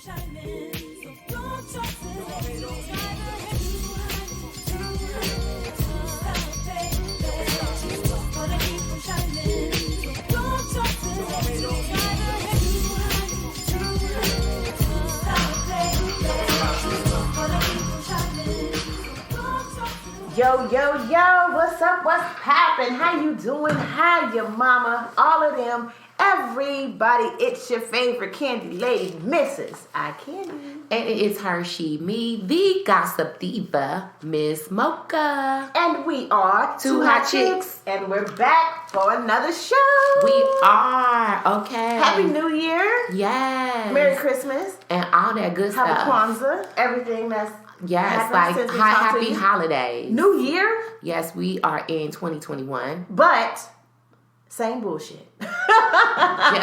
Yo, yo, yo, what's up, what's poppin'? How you doing? Hi, your mama, all of them, everybody. It's your favorite candy lady, Mrs. I Candy. And it's her, she, me, the gossip diva, Miss Mocha. And we are Two Hot Chicks. And we're back for another show. We are, okay. Happy New Year. Yes. Merry Christmas. And all that good stuff. Happy Kwanzaa. Everything that's yes, like happy holidays. New Year. Yes, we are in 2021. But same bullshit. Just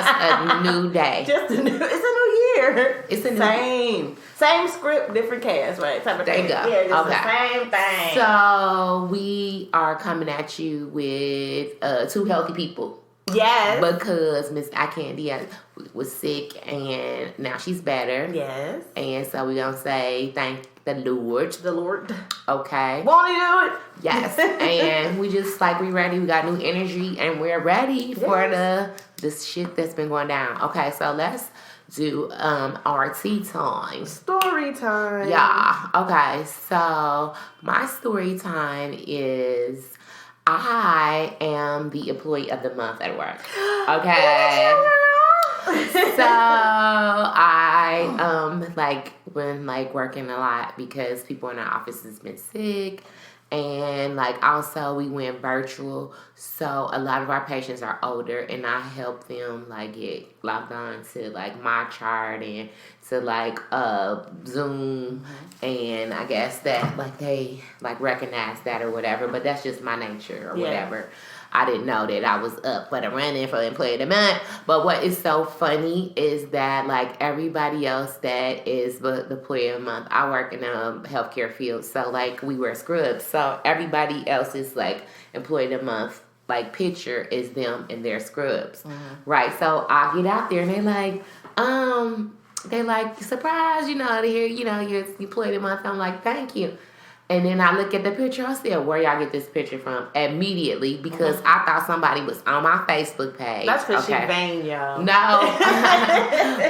a new day. It's a new year. It's a new same script, different cast, right? Type of there thing. you go. Yeah, it's okay. the same thing. So we are coming at you with two healthy people. Yes. Because Miss I Candy was sick and now she's better. Yes. And so we're going to say thank the Lord. The Lord. Okay. Won't he do it? Yes. And we just we ready. We got new energy and we're ready for this shit that's been going down. Okay, so let's do our tea time. Story time. Yeah. Okay, so my story time is I am the employee of the month at work. Okay. So I been working a lot because people in our office has been sick, and also we went virtual. So a lot of our patients are older, and I help them get logged on to my chart and to Zoom, and I guess that they recognize that or whatever. But that's just my nature or whatever. I didn't know that I was up for the running for Employee of the Month. But what is so funny is that everybody else that is the Employee of the Month, I work in the healthcare field, so we wear scrubs. So everybody else's Employee of the Month picture is them in their scrubs, right? So I get out there and they surprise, to hear you're Employee of the Month. I'm thank you. And then I look at the picture. I said, where y'all get this picture from? Immediately, because I thought somebody was on my Facebook page. That's because she vain, y'all. No.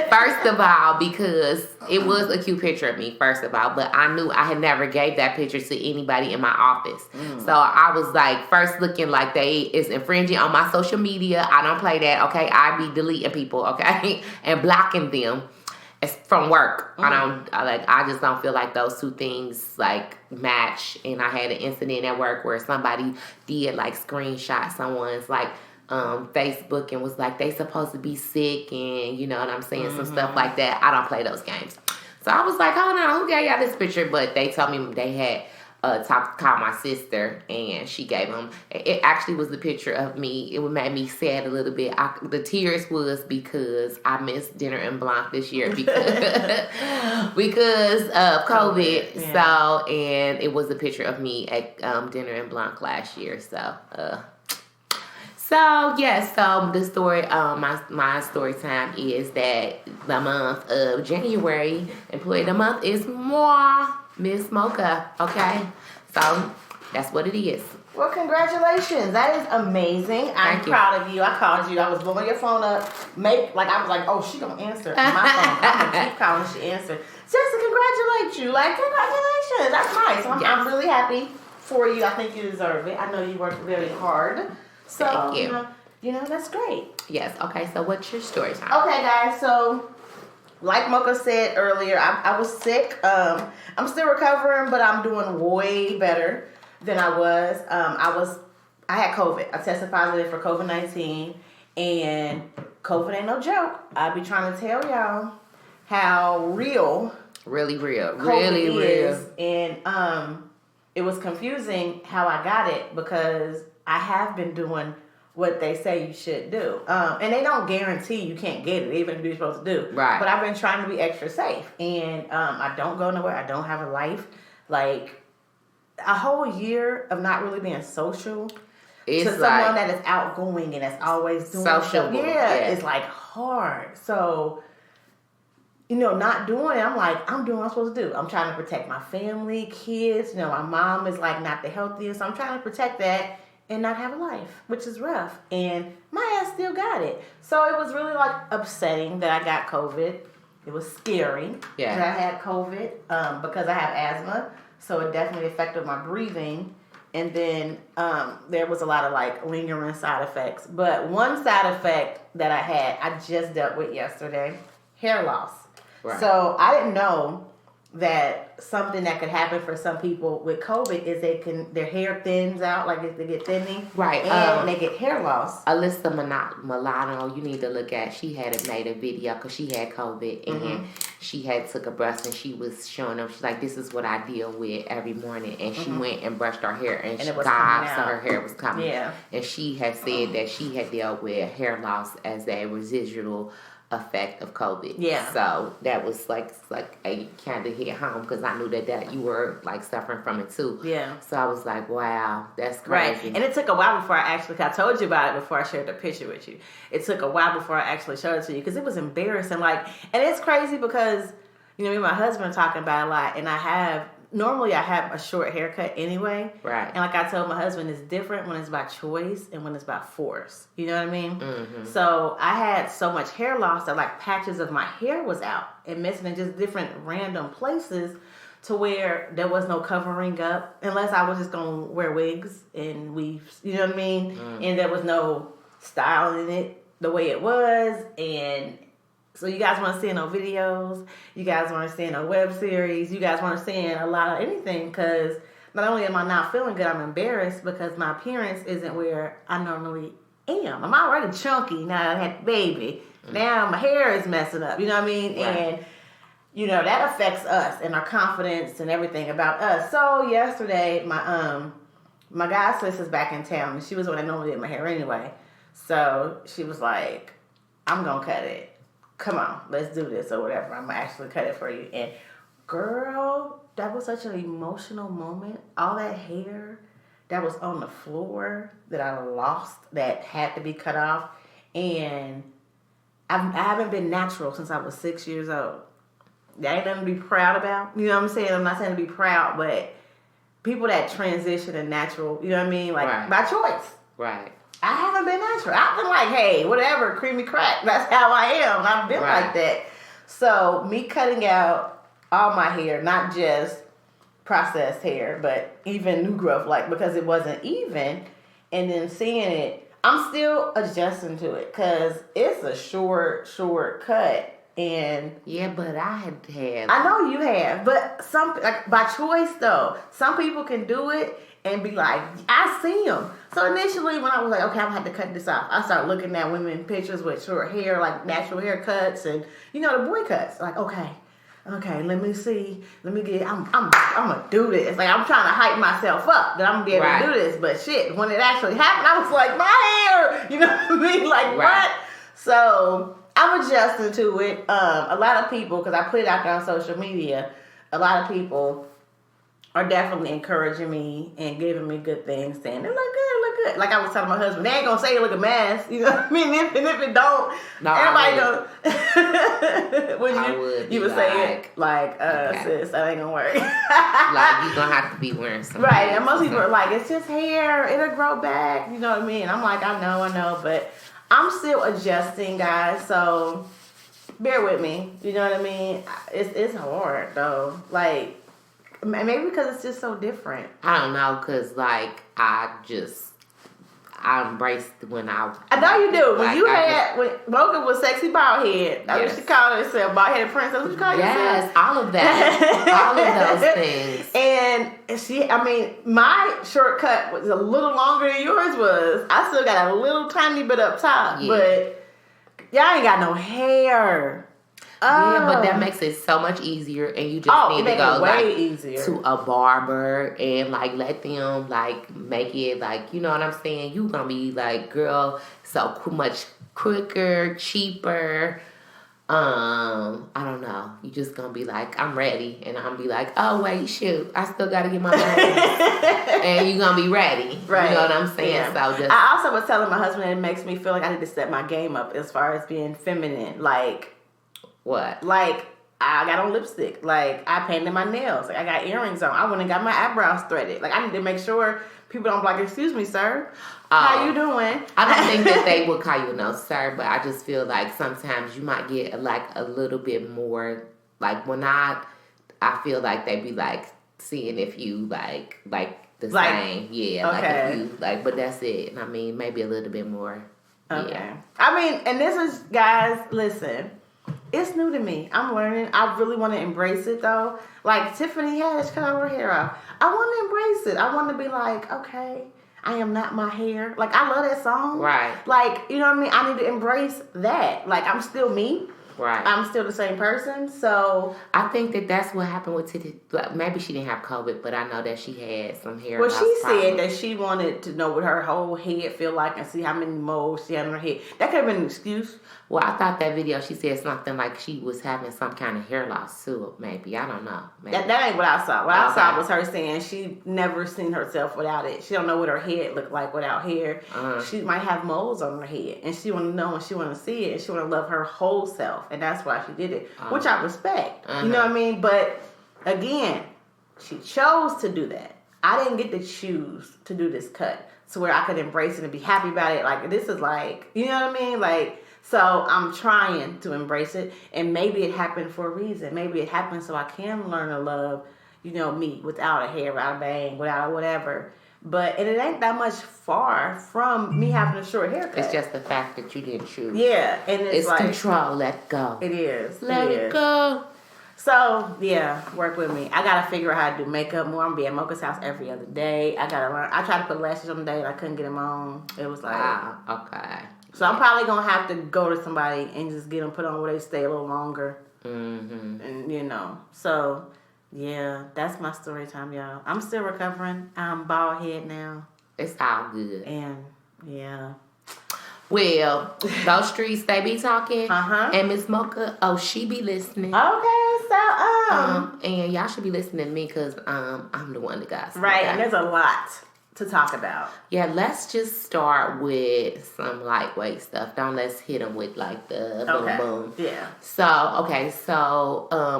First of all, because it was a cute picture of me, first of all. But I knew I had never gave that picture to anybody in my office. So I was first looking like they is infringing on my social media. I don't play that, okay? I be deleting people, okay? And blocking them. It's from work. I just don't feel like those two things match. And I had an incident at work where somebody did screenshot someone's Facebook and was they supposed to be sick and you know what I'm saying, some stuff like that. I don't play those games. So I was hold on, who gave y'all this picture? But they told me they had called my sister, and she gave them. It actually was the picture of me. It made me sad a little bit. The tears was because I missed Dinner and Blanc this year because of COVID. Yeah. So, and it was a picture of me at Dinner and Blanc last year. So the story, my story time is that the month of January, Employee of the Month is moi. Miss Mocha, okay? So, that's what it is. Well, congratulations. That is amazing. I'm proud of you. I called you. I was blowing your phone up. I was oh, she gonna answer my phone. I'm gonna keep calling. She answered. Just to congratulate you. Congratulations. That's nice. I'm really happy for you. I think you deserve it. I know you worked very hard. So, thank you. That's great. Yes. Okay, so what's your story time? Okay, guys. So, like Mocha said earlier, I was sick. I'm still recovering, but I'm doing way better than I was. I had COVID. I tested positive for COVID-19, and COVID ain't no joke. I be trying to tell y'all how real, really real, COVID is, and it was confusing how I got it because I have been doing what they say you should do. And they don't guarantee you can't get it, even if you're supposed to do. Right. But I've been trying to be extra safe. And I don't go nowhere. I don't have a life. A whole year of not really being social to someone that is outgoing and that's always doing sociable. It's hard. So not doing it, I'm like, I'm doing what I'm supposed to do. I'm trying to protect my family, kids. My mom is like not the healthiest. So I'm trying to protect that and not have a life, which is rough. And my ass still got it. So it was really like upsetting that I got COVID. It was scary that I had COVID because I have asthma. So it definitely affected my breathing. And then there was a lot of like lingering side effects. But one side effect that I had, I just dealt with yesterday, hair loss. Right. So I didn't know that something that could happen for some people with COVID is their hair thins out, like they get thinning, right? And they get hair loss. Alyssa Milano, you need to look at. She had made a video because she had COVID and she had took a brush and she was showing them. She's like, "This is what I deal with every morning." And she went and brushed her hair and she got so her hair was coming. Yeah. And she had said that she had dealt with hair loss as a residual effect of COVID. Yeah. So that was like a kind of hit home because I knew that you were like suffering from it too. Yeah. So I was like, wow, that's crazy. Right. And it took a while before I told you about it before I shared the picture with you. It took a while before I actually showed it to you because it was embarrassing. Like, and it's crazy because, me and my husband are talking about it a lot, and normally I have a short haircut anyway. Right. And like I told my husband, it's different when it's by choice and when it's by force. You know what I mean? Mm-hmm. So I had so much hair loss that like patches of my hair was out and missing in just different random places to where there was no covering up unless I was just going to wear wigs and weaves. You know what I mean? Mm. And there was no styling it the way it was. And so you guys want to see no videos, you guys want to see no web series, you guys want to see a lot of anything because not only am I not feeling good, I'm embarrassed because my appearance isn't where I normally am. I'm already chunky now that I had the baby. Now my hair is messing up, you know what I mean? Right. And, that affects us and our confidence and everything about us. So yesterday, my god sis is back in town and she was the one that normally did my hair anyway. So she was like, I'm going to cut it. Come on, let's do this or whatever. I'm going to actually cut it for you. And girl, that was such an emotional moment. All that hair that was on the floor that I lost that had to be cut off. And I haven't been natural since I was 6 years old. That ain't nothing to be proud about. You know what I'm saying? I'm not saying to be proud, but people that transition and natural, you know what I mean? Like by choice. Right. I haven't been natural. I've been like, hey, whatever, creamy crack. That's how I am. I've been like that. So me cutting out all my hair, not just processed hair, but even new growth, like because it wasn't even, and then seeing it, I'm still adjusting to it because it's a short cut. And yeah, but I have. I know you have, but like by choice though. Some people can do it and be like, I see them. So initially, when I was like, okay, I'm gonna have to cut this off, I started looking at women pictures with short hair, like natural haircuts, and the boy cuts. Like, okay, let me see, I'm gonna do this. Like I'm trying to hype myself up that I'm gonna be able to do this. But shit, when it actually happened, I was like, my hair, you know what I mean? Like what? So I'm adjusting to it. A lot of people, because I put it out there on social media, a lot of people are definitely encouraging me and giving me good things, saying, they look good. Like I was telling my husband, they ain't going to say you look a mess. You know what I mean? And if it don't, everybody goes, you would say it like, sis, that ain't going to work. Like, you're going to have to be wearing something. Right. And most people are like, it's just hair. It'll grow back. You know what I mean? I'm like, I know. But I'm still adjusting, guys. So bear with me. You know what I mean? It's hard, though. Like, maybe because it's just so different. I don't know, because, like, I embraced when I know you do. When Mocha was sexy bald head. That's what she called herself. Bald headed princess. That's what you call yourself? Yes, all of that. All of those things. And my shortcut was a little longer than yours was. I still got a little tiny bit up top. Yeah. But y'all ain't got no hair. Yeah, but that makes it so much easier, and you just need to go to a barber and like let them like make it like, you know what I'm saying? You gonna be like, girl, so much quicker, cheaper. I don't know. You just gonna be like, I'm ready, and I'm be like, oh wait, shoot, I still gotta get my money, and you gonna be ready. Right? You know what I'm saying? Yeah. So I also was telling my husband that it makes me feel like I need to step my game up as far as being feminine, like. What? Like, I got on lipstick. Like, I painted my nails. Like, I got earrings on. I went and got my eyebrows threaded. Like, I need to make sure people don't be like, excuse me, sir. How you doing? I don't think that they would call you no sir, but I just feel like sometimes you might get like a little bit more, like when I feel like they be like seeing if you like the same. Yeah, okay. Like if you like, but that's it. I mean, maybe a little bit more. Okay. Yeah. I mean, and this is, guys, listen, it's new to me. I'm learning. I really want to embrace it though. Like Tiffany Haddish cut her hair off. I want to embrace it. I want to be like, okay, I am not my hair. Like, I love that song. Right. Like, you know what I mean? I need to embrace that. Like, I'm still me. Right. I'm still the same person. So I think that that's what happened with Titi. Maybe she didn't have COVID, but I know that she had some hair well, loss she problems. said that she wanted to know what her whole head feel like and see how many moles she had on her head. That could have been an excuse. Well, I thought that video, she said something like she was having some kind of hair loss too, maybe. I don't know. Maybe. That ain't what I saw. What I saw was her saying she never seen herself without it. She don't know what her head looked like without hair. She might have moles on her head. And she want to know and she want to see it. And she want to love her whole self. And that's why she did it. Which I respect. You know what I mean? But, again, she chose to do that. I didn't get to choose to do this cut. So where I could embrace it and be happy about it. Like, this is like, you know what I mean? Like, so I'm trying to embrace it, and maybe it happened for a reason. Maybe it happened so I can learn to love, you know, me without a hair, without a bang, without whatever. And it ain't that much far from me having a short haircut. It's just the fact that you didn't choose. Yeah, and it's like control. Let go. It is. Let it go. So yeah, work with me. I gotta figure out how to do makeup more. I'm gonna be at Mocha's house every other day. I gotta learn. I tried to put lashes on the day, and I couldn't get them on. It was like, okay. So I'm probably going to have to go to somebody and just get them put on where they stay a little longer. Mm-hmm. And, you know. So, yeah, that's my story time, y'all. I'm still recovering. I'm bald head now. It's all good. And, yeah. Well, those streets, they be talking. Uh-huh. And Miss Mocha, she be listening. Okay, so, and y'all should be listening to me because I'm the one that got some. Right, and there's a lot to talk about. Yeah, let's just start with some lightweight stuff. Let's hit them with like the boom boom. Yeah. So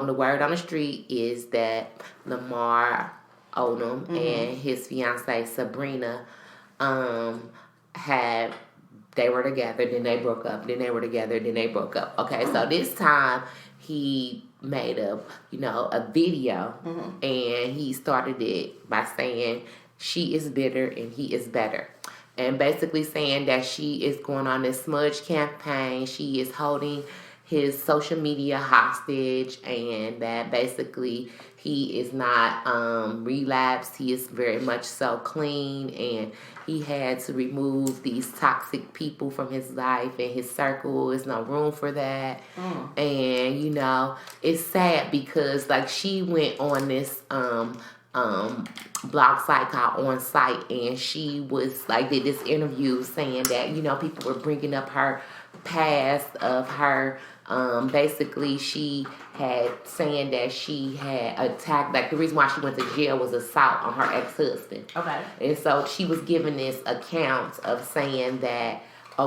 the word on the street is that Lamar Odom and his fiancée Sabrina they were together, then they broke up, then they were together, then they broke up. Okay, so this time he made a video and he started it by saying she is bitter and he is better. And basically saying that she is going on this smudge campaign. She is holding his social media hostage, and that basically he is not relapsed. He is very much so clean, and he had to remove these toxic people from his life and his circle. There's no room for that. And, it's sad because, like, she went on this blog site called On Site, and she was like did this interview saying that people were bringing up her past of her basically she had saying that she had attacked, like the reason why she went to jail was assault on her ex-husband. Okay. And so she was giving this account of saying that he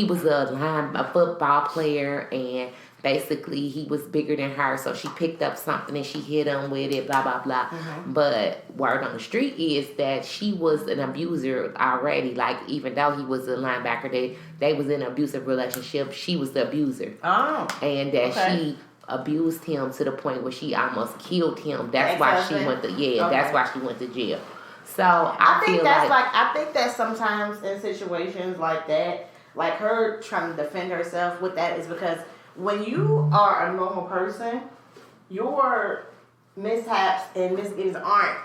was a football player, and basically he was bigger than her, so she picked up something and she hit him with it, blah, blah, blah. But word on the street is that she was an abuser already. Like, even though he was a linebacker, they was in an abusive relationship. She was the abuser. Oh. And that she abused him to the point where she almost killed him. That's why she went to that's why she went to jail. So I think I think that sometimes in situations like that, like her trying to defend herself with that is because when you are a normal person, your mishaps and misgivings aren't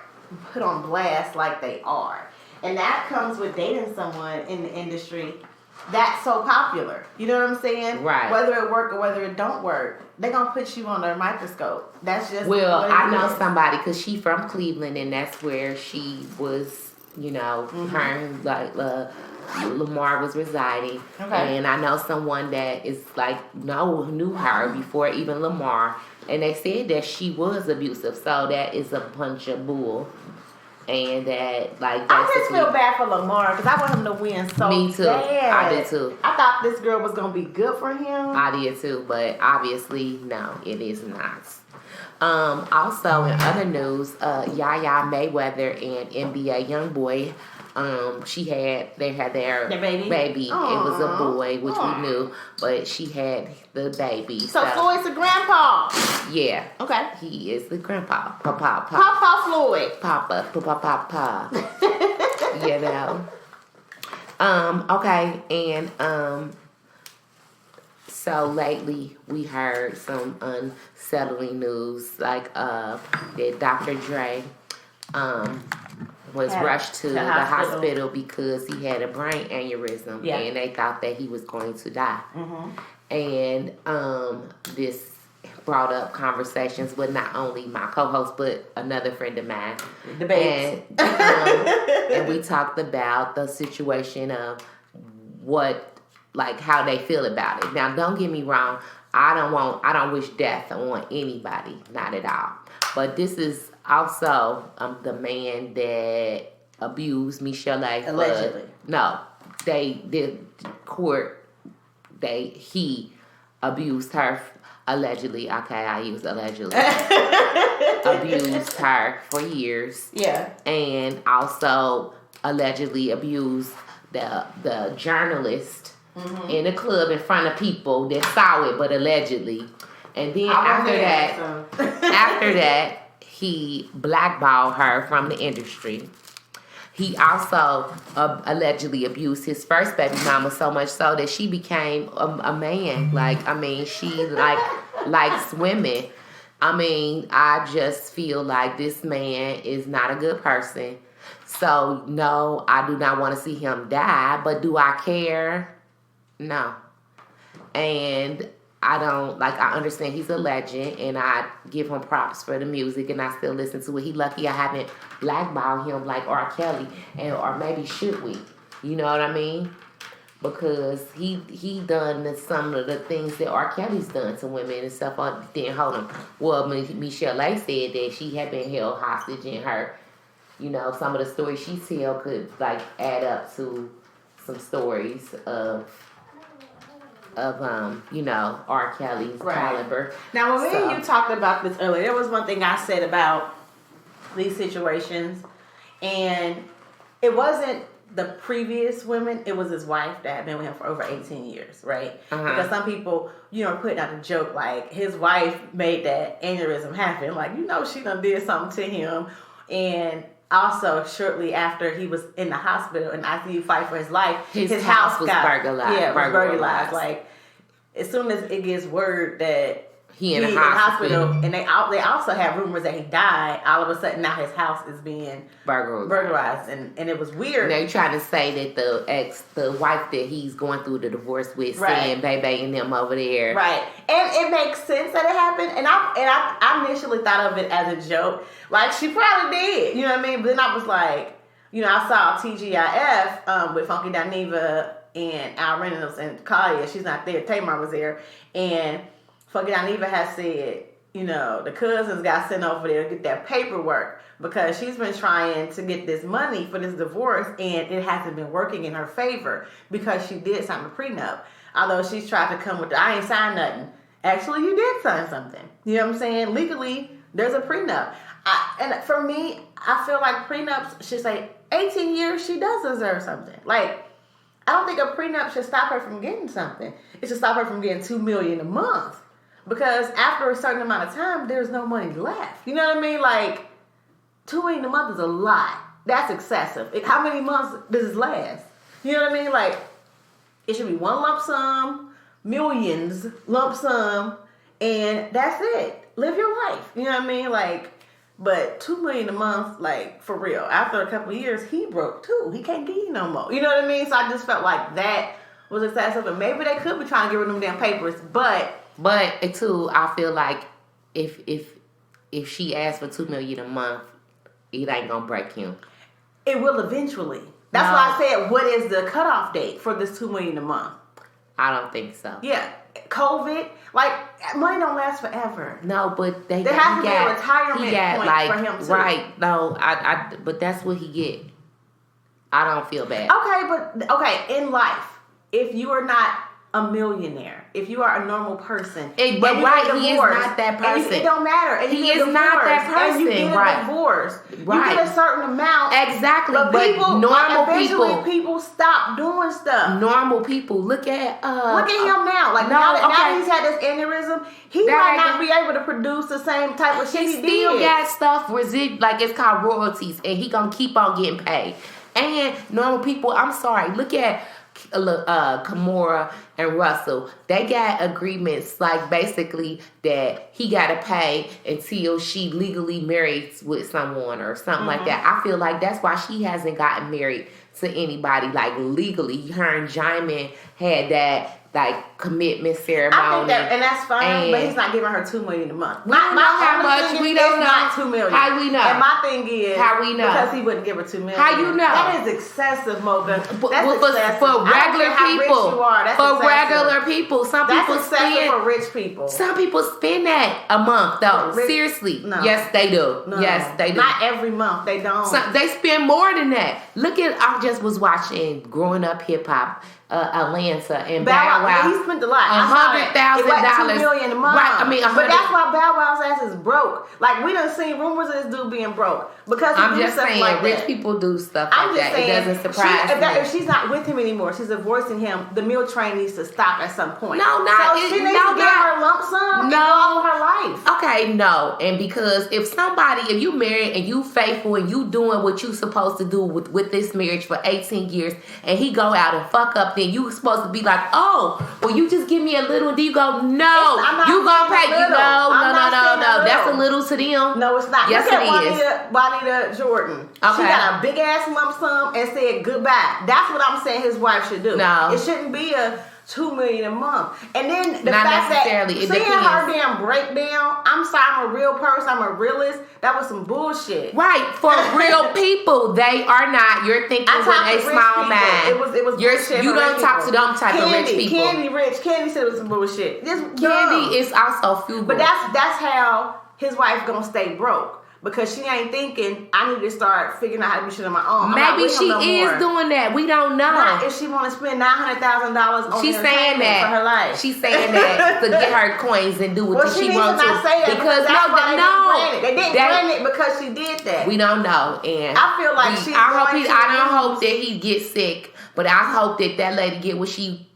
put on blast like they are. And that comes with dating someone in the industry that's so popular. You know what I'm saying? Right. Whether it work or whether it don't work, they're going to put you under a microscope. That's just I know somebody, because she from Cleveland, and that's where she was, her and Lamar was residing. Okay. And I know someone that is knew her before even Lamar, and they said that she was abusive. So that is a bunch of bull. And that, like, I just feel bad for Lamar because I want him to win so Me too. bad. I did too. I thought this girl was going to be good for him. I did too, but obviously, no, it is not. Also, in other news, Yaya Mayweather and NBA YoungBoy, they had their baby. It was a boy, which we knew, but she had the baby. So Floyd's the grandpa. Yeah. Okay. He is the grandpa. Papa Floyd. Papa. You know. Okay, and so lately we heard some unsettling news, like that Dr. Dre was rushed to the hospital because he had a brain aneurysm, and they thought that he was going to die. And this brought up conversations with not only my co-host but another friend of mine. Debates. And we talked about the situation of how they feel about it. Now, don't get me wrong. I don't wish death on anybody, not at all. But this is also the man that abused Michelle. Allegedly. No, they did court. He abused her. Allegedly, okay, I use allegedly. Abused her for years. Yeah. And also allegedly abused the journalist in the club in front of people that saw it, but allegedly. And then after that, he blackballed her from the industry. He also allegedly abused his first baby mama so much so that she became a man. She likes women. I just feel like this man is not a good person. So, no, I do not want to see him die. But do I care? No. And I don't, I understand he's a legend, and I give him props for the music, and I still listen to it. He lucky I haven't blackballed him like R. Kelly, or maybe should we? You know what I mean? Because he done some of the things that R. Kelly's done to women and stuff. Didn't hold him. Well, Michelle said that she had been held hostage, and her, some of the stories she tell could add up to some stories of R. Kelly's caliber. Now, when me and you talked about this earlier, there was one thing I said about these situations, and it wasn't the previous women, it was his wife that had been with him for over 18 years, right? Because some people, putting out the joke, his wife made that aneurysm happen. She done did something to him. And also, shortly after he was in the hospital in ICU fight for his life, his house was burglarized. Yeah, it was burglarized. As soon as it gets word that he in the hospital, and they also have rumors that he died, all of a sudden now his house is being burglarized, and it was weird. They trying to say that the wife that he's going through the divorce with, saying baby and them over there, right? And it makes sense that it happened. And I initially thought of it as a joke, she probably did, you know what I mean? But then I was like, I saw TGIF with Funky Dineva and Al Reynolds and Kalia. She's not there. Tamar was there, and Funky Dineva has said, the cousins got sent over there to get that paperwork because she's been trying to get this money for this divorce, and it hasn't been working in her favor because she did sign a prenup. Although she's tried to come with I ain't signed nothing. Actually, you did sign something. You know what I'm saying? Legally, there's a prenup. And for me, I feel like prenups should say 18 years, she does deserve something. I don't think a prenup should stop her from getting something. It should stop her from getting $2 million a month. Because after a certain amount of time, there's no money left. You know what I mean? $2 million a month is a lot. That's excessive. How many months does this last? You know what I mean? It should be one lump sum, millions lump sum, and that's it. Live your life. You know what I mean? But $2 million a month, for real. After a couple of years, he broke too. He can't give you no more. You know what I mean? So I just felt like that was excessive, and maybe they could be trying to get rid of them damn papers, But too, I feel like if she asked for $2 million a month, it ain't gonna break him. It will eventually. That's why I said, what is the cutoff date for this $2 million a month? I don't think so. Yeah. COVID, like, money don't last forever. No, but there has to be a retirement point for him too. Right? No, but that's what he get. I don't feel bad. Okay, in life, if you are not a millionaire, if you are a normal person, he is not that person. It don't matter. And he is not that person. And you get a divorce. Right. You get a certain amount. Exactly. But normal people stop doing stuff. Normal people. Look at him now. Like now that he's had this aneurysm, he might not be able to produce the same type of shit he did. He still got stuff like it's called royalties, and he gonna keep on getting paid. And normal people, I'm sorry. Look at Kimora and Russell. They got agreements like basically that he got to pay until she legally marries with someone or something like that. I feel like that's why she hasn't gotten married to anybody like legally. Her and Jaimin had that like commitment ceremony. I think that, and that's fine, but he's not giving her $2 million a month. We don't know how much. We don't know. Not $2 million. How we know? And my thing is, how we know? Because he wouldn't give her $2 million. How you know? That is excessive, Mocha. That's excessive. For regular people. For regular people, some people spend for rich people. Some people spend that a month though. Seriously, no. Yes, they do. No. Yes, they do. Not every month. They don't. They spend more than that. Look at. I just was watching Growing Up Hip Hop. Atlanta and Bow Wow. He spent a lot. $100,000. $2 million a month. Right, I mean, but that's why Bow Wow's ass is broke. Like we done seen rumors of this dude being broke because I'm just stuff saying, like rich that. people do stuff like I'm just that. saying, it doesn't surprise me. If she's not with him anymore, she's divorcing him. The meal train needs to stop at some point. No, she needs to get her lump sum. All her life. Okay, no, and because if you married and you faithful and you doing what you supposed to do with this marriage for 18 years, and he go out and fuck up, then you supposed to be like, oh, well, you just give me a little. Do you go, no, you gonna pay? You no. That's a little to them. No, it's not. Yes, Look at Juanita Jordan. Okay. She got a big ass lump sum and said goodbye. That's what I'm saying his wife should do. No, it shouldn't be a $2 million a month. And then the not fact that seeing her damn breakdown, I'm sorry, I'm a real person, I'm a realist, that was some bullshit. Right, for real people, they are not. You're thinking with a small mind. It was bullshit. You don't talk to them type of rich people. Candy said it was some bullshit. Candy is also frugal. But that's how his wife gonna stay broke. Because she ain't thinking, I need to start figuring out how to do shit on my own. Maybe she is doing that. We don't know. Not if she want to spend $900,000 on she's saying that for her life. She's saying that to get her coins and do what she wants to. Because they didn't grant it because she did that. We don't know, and I feel like I don't hope that he gets sick, but I hope that lady get what she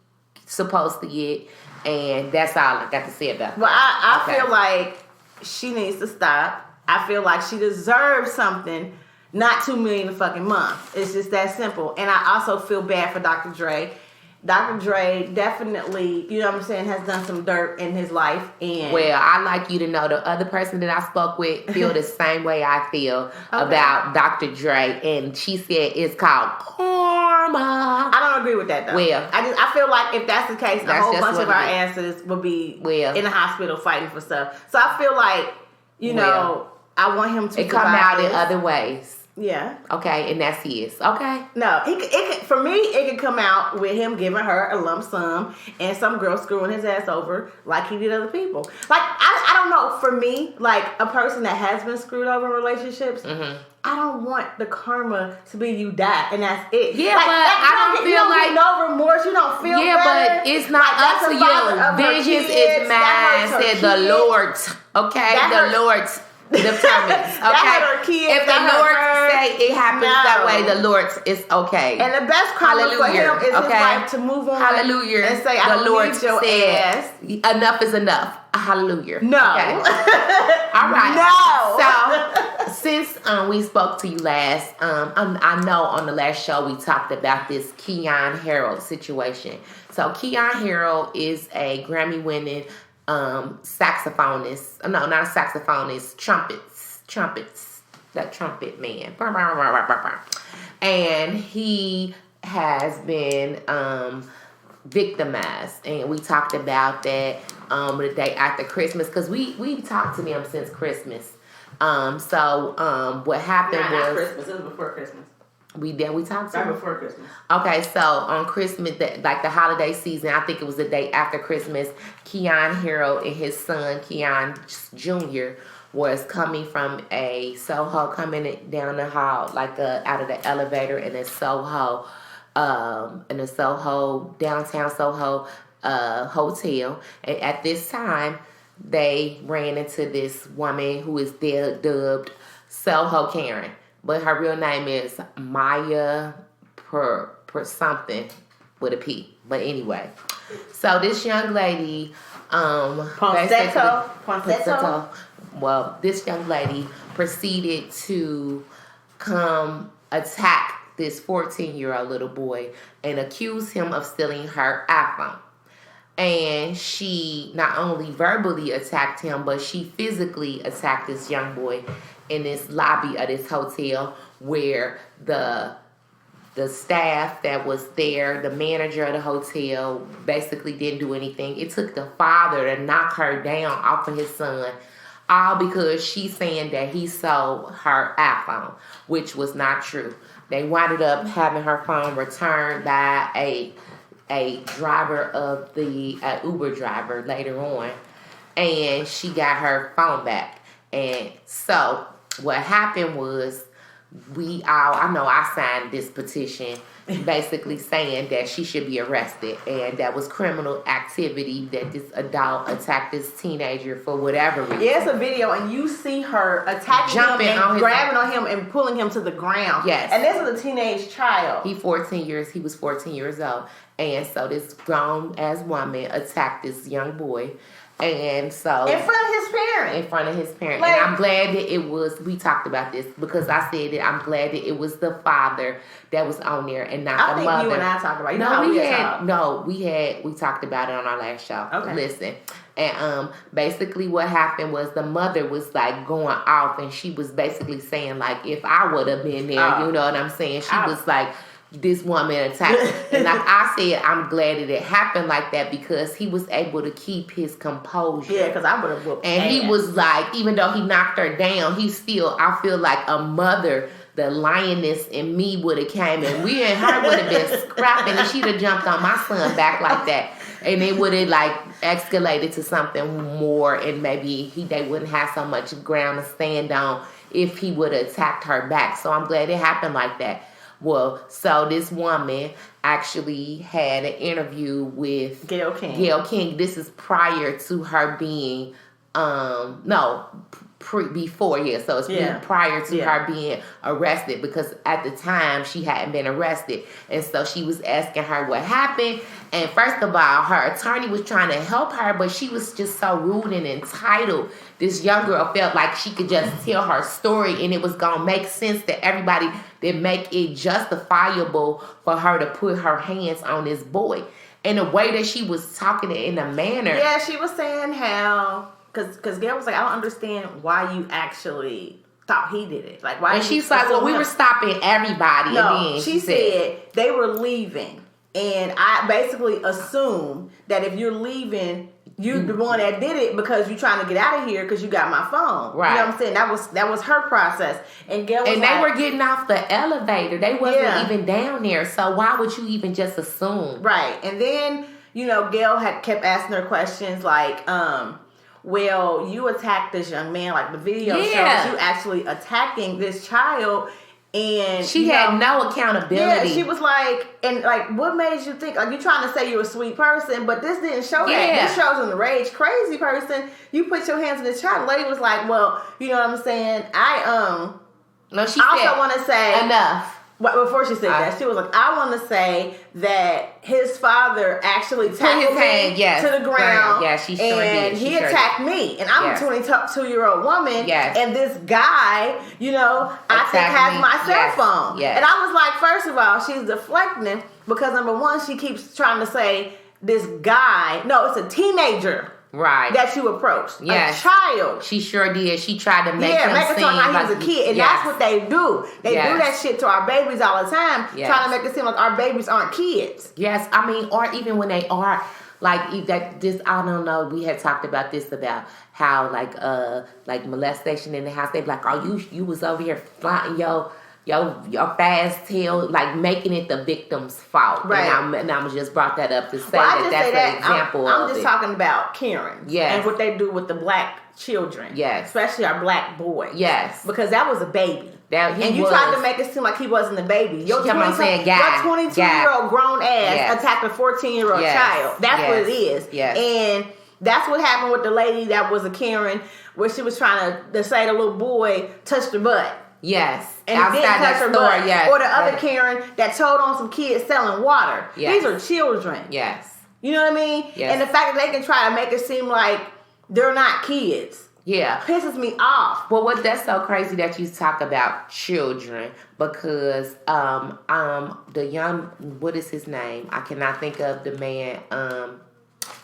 supposed to get, and that's all I got to say about that. Well, I feel like she needs to stop. I feel like she deserves something, not $2 million a fucking month. It's just that simple. And I also feel bad for Dr. Dre. Dr. Dre definitely, you know what I'm saying, has done some dirt in his life. And well, I like you to know the other person that I spoke with feel the same way I feel about Dr. Dre. And she said it's called karma. I don't agree with that though. Well, I feel like if that's the case, a whole bunch of our asses would be in the hospital fighting for stuff. So I feel like, you know, I want him to come out in other ways. Yeah. Okay, and that's his. Okay. No, for me, it could come out with him giving her a lump sum and some girl screwing his ass over like he did other people. Like, I don't know. For me, like a person that has been screwed over in relationships, I don't want the karma to be you die and that's it. Yeah, like, but I don't feel like no remorse. You don't feel better. But it's not up to you. Vengeance is mine, said the Lord. Okay, the Lord determines. Okay, if the Lord say it happens that way, the Lord is okay. And the best karma for him is his wife to move on. Hallelujah. And say, I don't need your ass. Enough is enough. Hallelujah. No. Okay. All right. No. So since we spoke to you last, I know on the last show we talked about this Keyon Harrold situation. So Keyon Harrold is a Grammy-winning saxophonist. No, not a saxophonist. Trumpets. That trumpet man. And he has been victimized, and we talked about that the day after Christmas because we talked to them since Christmas. So what happened was Christmas. It was before Christmas. We talked to Right him before Christmas. Okay, so on Christmas, like the holiday season, I think it was the day after Christmas, Keon Harold and his son, Keon Jr., was coming from a Soho, coming down the hall, like out of the elevator in a Soho, downtown Soho hotel. And at this time, they ran into this woman who is dubbed Soho Karen. But her real name is Maya per something with a P. But anyway, so this young lady, Ponsetto. Well, this young lady proceeded to come attack this 14-year-old little boy and accuse him of stealing her iPhone. And she not only verbally attacked him, but she physically attacked this young boy in this lobby of this hotel, where the staff that was there, the manager of the hotel, basically didn't do anything. It took the father to knock her down off of his son, all because she's saying that he sold her iPhone, which was not true. They wound up having her phone returned by a driver of the Uber driver later on, and she got her phone back. And so what happened was, I signed this petition basically saying that she should be arrested, and that was criminal activity that this adult attacked this teenager for whatever reason. Yeah, it's a video, and you see her attacking Jumping him on and his grabbing on him and pulling him to the ground. Yes. And this is a teenage child. He was 14 years old. And so this grown-ass woman attacked this young boy. And so... In front of his parents. Like, and I'm glad that it was... We talked about this because I said that I'm glad that it was the father that was on there and not the mother. I think you and I talked about it. We talked about it on our last show. Okay. Listen. And basically what happened was the mother was like going off, and she was basically saying like, if I would have been there, you know what I'm saying? She was like... This woman attacked, and like I said, I'm glad that it happened like that because he was able to keep his composure. Yeah, because I would have whooped. And he was like, even though he knocked her down, I feel like a mother, the lioness in me would have came, and we and her would have been scrapping, and she'd have jumped on my son back like that, and it would have like escalated to something more, and maybe they wouldn't have so much ground to stand on if he would have attacked her back. So I'm glad it happened like that. Well, so this woman actually had an interview with Gayle King. This is prior to her being, before, yeah. So it's prior to her being arrested, because at the time she hadn't been arrested. And so she was asking her what happened. And first of all, her attorney was trying to help her, but she was just so rude and entitled. This young girl felt like she could just tell her story and it was going to make sense to everybody, that make it justifiable for her to put her hands on this boy. And the way that she was talking in a manner. Yeah, she was saying how, because Gayle was like, I don't understand why you actually thought he did it. Like, why? And she's like, well, we were stopping everybody. No, and then she said they were leaving. And I basically assumed that if you're leaving, you're the one that did it because you're trying to get out of here because you got my phone. Right. You know what I'm saying? That was her process. And Gayle was they were getting off the elevator. They wasn't even down there. So why would you even just assume? Right. And then, Gayle had kept asking her questions like, well, you attacked this young man. Like, the video shows you actually attacking this child. And she had no accountability. Yeah, she was like, and like, what made you think, like, you're trying to say you're a sweet person, but this didn't show that. This shows an enraged, crazy person. You put your hands on this child. The lady was like, well, you know what I'm saying? No, she also want to say enough. But before she said that, she was like, I want to say that his father actually tackled me to the ground. Yeah, she sure and did. He attacked me. And I'm a 22-year-old woman. Yes. And this guy, I think has my cell phone. Yes. And I was like, first of all, she's deflecting because, number one, she keeps trying to say this guy. No, it's a teenager. Right. That you approached. Yes. A child. She sure did. She tried to make him make it seem sound like like he was a kid. And that's what they do. They do that shit to our babies all the time, trying to make it seem like our babies aren't kids. Yes. I mean, or even when they are, like, that. Just, I don't know, we had talked about this, about how, like molestation in the house. They be like, oh, you was over here flaunting your fast tail, like making it the victim's fault. Right. And I'm just brought that up to say Well, that's an example of it. I'm just talking about Karens. Yes. And what they do with the black children. Yes. Especially our black boys. Yes. Because that was a baby. And you tried to make it seem like he wasn't a baby. Your 22-year-old grown ass attacked a 14-year-old child. That's what it is. Yes. And that's what happened with the lady that was a Karen, where she was trying to say the little boy touched her butt. Yes. And he didn't touch her butt. Yes. Or the other Karen that told on some kids selling water. Yes. These are children. Yes. You know what I mean? Yes. And the fact that they can try to make it seem like they're not kids. Yeah. Pisses me off. Well, that's so crazy that you talk about children, because the young, what is his name? I cannot think of the man.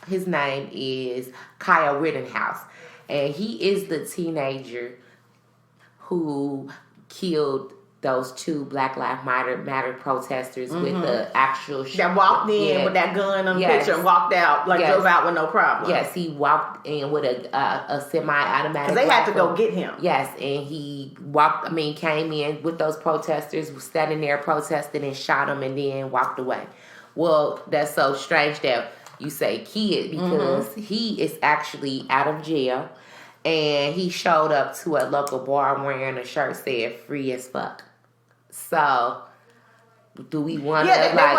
His name is Kyle Rittenhouse, and he is the teenager who killed those 2 Black Lives Matter protesters with the actual... that walked in with that gun on the picture and walked out, drove out with no problem. Yes, he walked in with a semi-automatic because they had to go get him. Yes, and he came in with those protesters, was standing there protesting and shot him and then walked away. Well, that's so strange that you say kid, because he is actually out of jail, and he showed up to a local bar wearing a shirt said "free as fuck." So, do we want to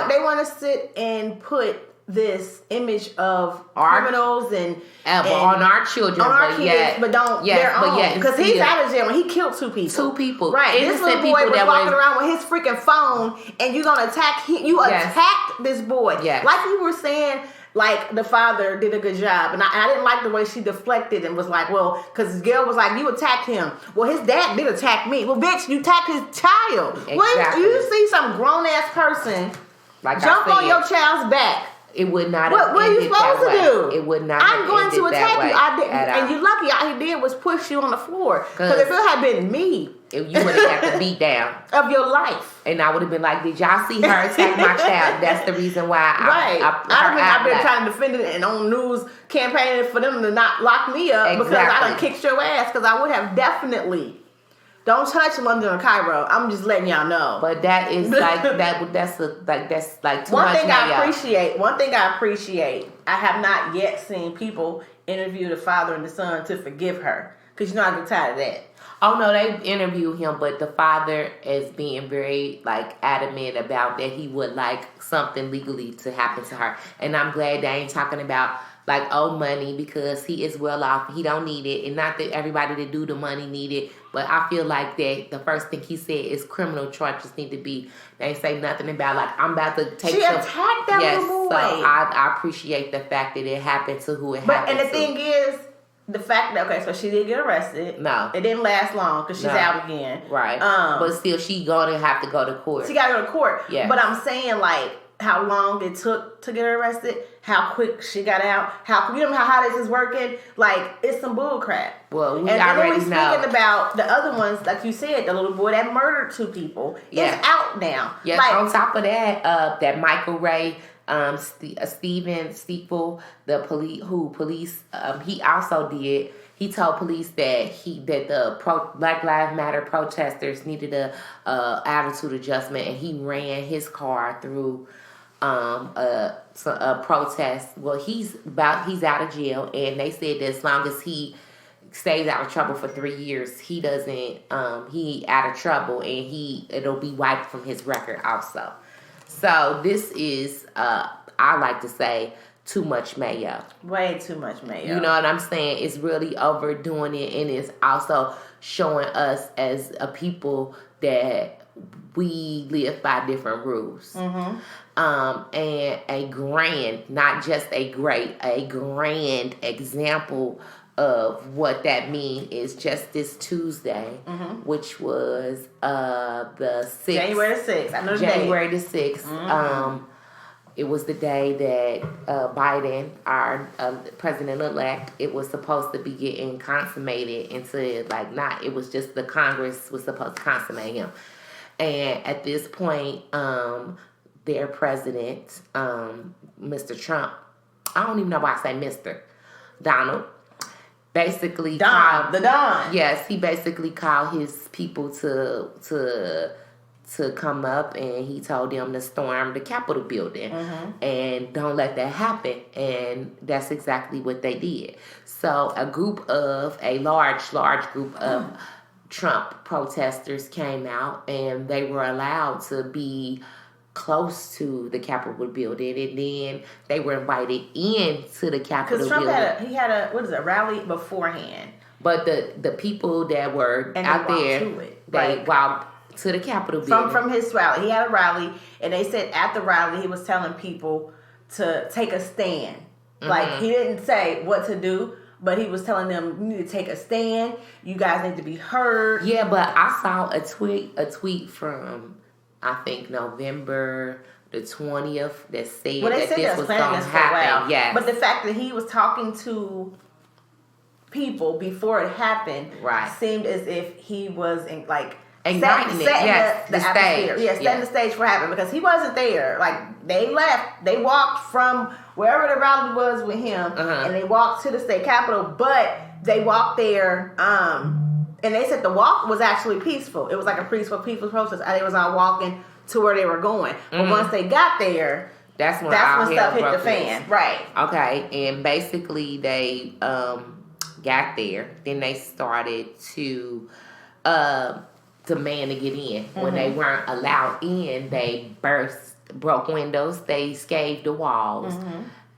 they want to sit and put this image of criminals and on our children, on our kids, but don't their own, because he's out of jail and he killed 2 people. Right? This little boy was walking around with his freaking phone, and you're gonna attack him. You attacked this boy, like you were saying. Like, the father did a good job. And I didn't like the way she deflected and was like, well, because Gail was like, you attacked him. Well, his dad did attack me. Well, bitch, you attacked his child. Exactly. When you see some grown-ass person jump on your child's back, it would not have What are you supposed to do? It would not I'm going to attack you. I did, and you lucky all he did was push you on the floor. Because if it had been me, you would have had to beat down of your life. And I would have been like, did y'all see her attack my child? That's the reason why I've been trying to defend it and on news campaigning for them to not lock me up because I done kicked your ass, because I would have definitely. Don't touch London or Cairo. I'm just letting y'all know. But that is like that's like too one much. Thing I appreciate. I have not yet seen people interview the father and the son to forgive her, because I get tired of that. Oh no, they interviewed him, but the father is being very adamant about that he would like something legally to happen to her, and I'm glad they ain't talking about money, because he is well off. He don't need it, and not that everybody that do the money need it, but I feel like that the first thing he said is criminal charges need to be. They ain't say nothing about I'm about to take. She attacked that little boy. So I appreciate the fact that it happened to who it happened to. And the thing is, the fact that so she did get arrested. No, it didn't last long because she's out again. Right. But still, she gonna have to go to court. She got to go to court. Yeah. But I'm saying how long it took to get her arrested, how quick she got out, how this is working. It's some bull crap. Well, we already know. Speaking about the other ones, like you said, the little boy that murdered 2 people is out now. Yeah. On top of that, that Michael Ray. Steven Stiefel, the police, he also did. He told police that the Black Lives Matter protesters needed a attitude adjustment, and he ran his car through a protest. Well, he's out of jail, and they said that as long as he stays out of trouble for 3 years, he out of trouble, and it'll be wiped from his record also. So this is, I like to say, too much mayo. Way too much mayo. You know what I'm saying? It's really overdoing it, and it's also showing us as a people that we live by different rules. Mm-hmm. And not just a grand example of what that means is just this Tuesday, which was the 6th. January the 6th. I know the January the 6th. Mm-hmm. It was the day that Biden, our president-elect, it was supposed to be getting consummated into it was just the Congress was supposed to consummate him. And at this point, their president, Mr. Trump, I don't even know why I say Mr. Donald, basically Don. Yes, he basically called his people to to come up, and he told them to storm the Capitol building and don't let that happen. And that's exactly what they did. So a large group of Trump protesters came out, and they were allowed to be close to the Capitol building, and then they were invited into the Capitol building. Because Trump had a rally beforehand. But the people that were out there, they walked to the Capitol building. From his rally. He had a rally, and they said at the rally he was telling people to take a stand. Like, he didn't say what to do, but he was telling them, you need to take a stand. You guys need to be heard. Yeah, but I saw a tweet from, I think, November the 20th that said that this was going to happen. Yes. But the fact that he was talking to people before it happened seemed as if he was setting the atmosphere. Yeah, setting the stage for it happening, because he wasn't there. Like, they left. They walked from wherever the rally was with him, and they walked to the state capitol, but they walked there, and they said the walk was actually peaceful. It was like a peaceful protest. They was all walking to where they were going. But once they got there, that's when stuff hit the fan. Right. Okay, and basically they got there. Then they started to demand to get in. When they weren't allowed in, they broke windows. They scathed the walls.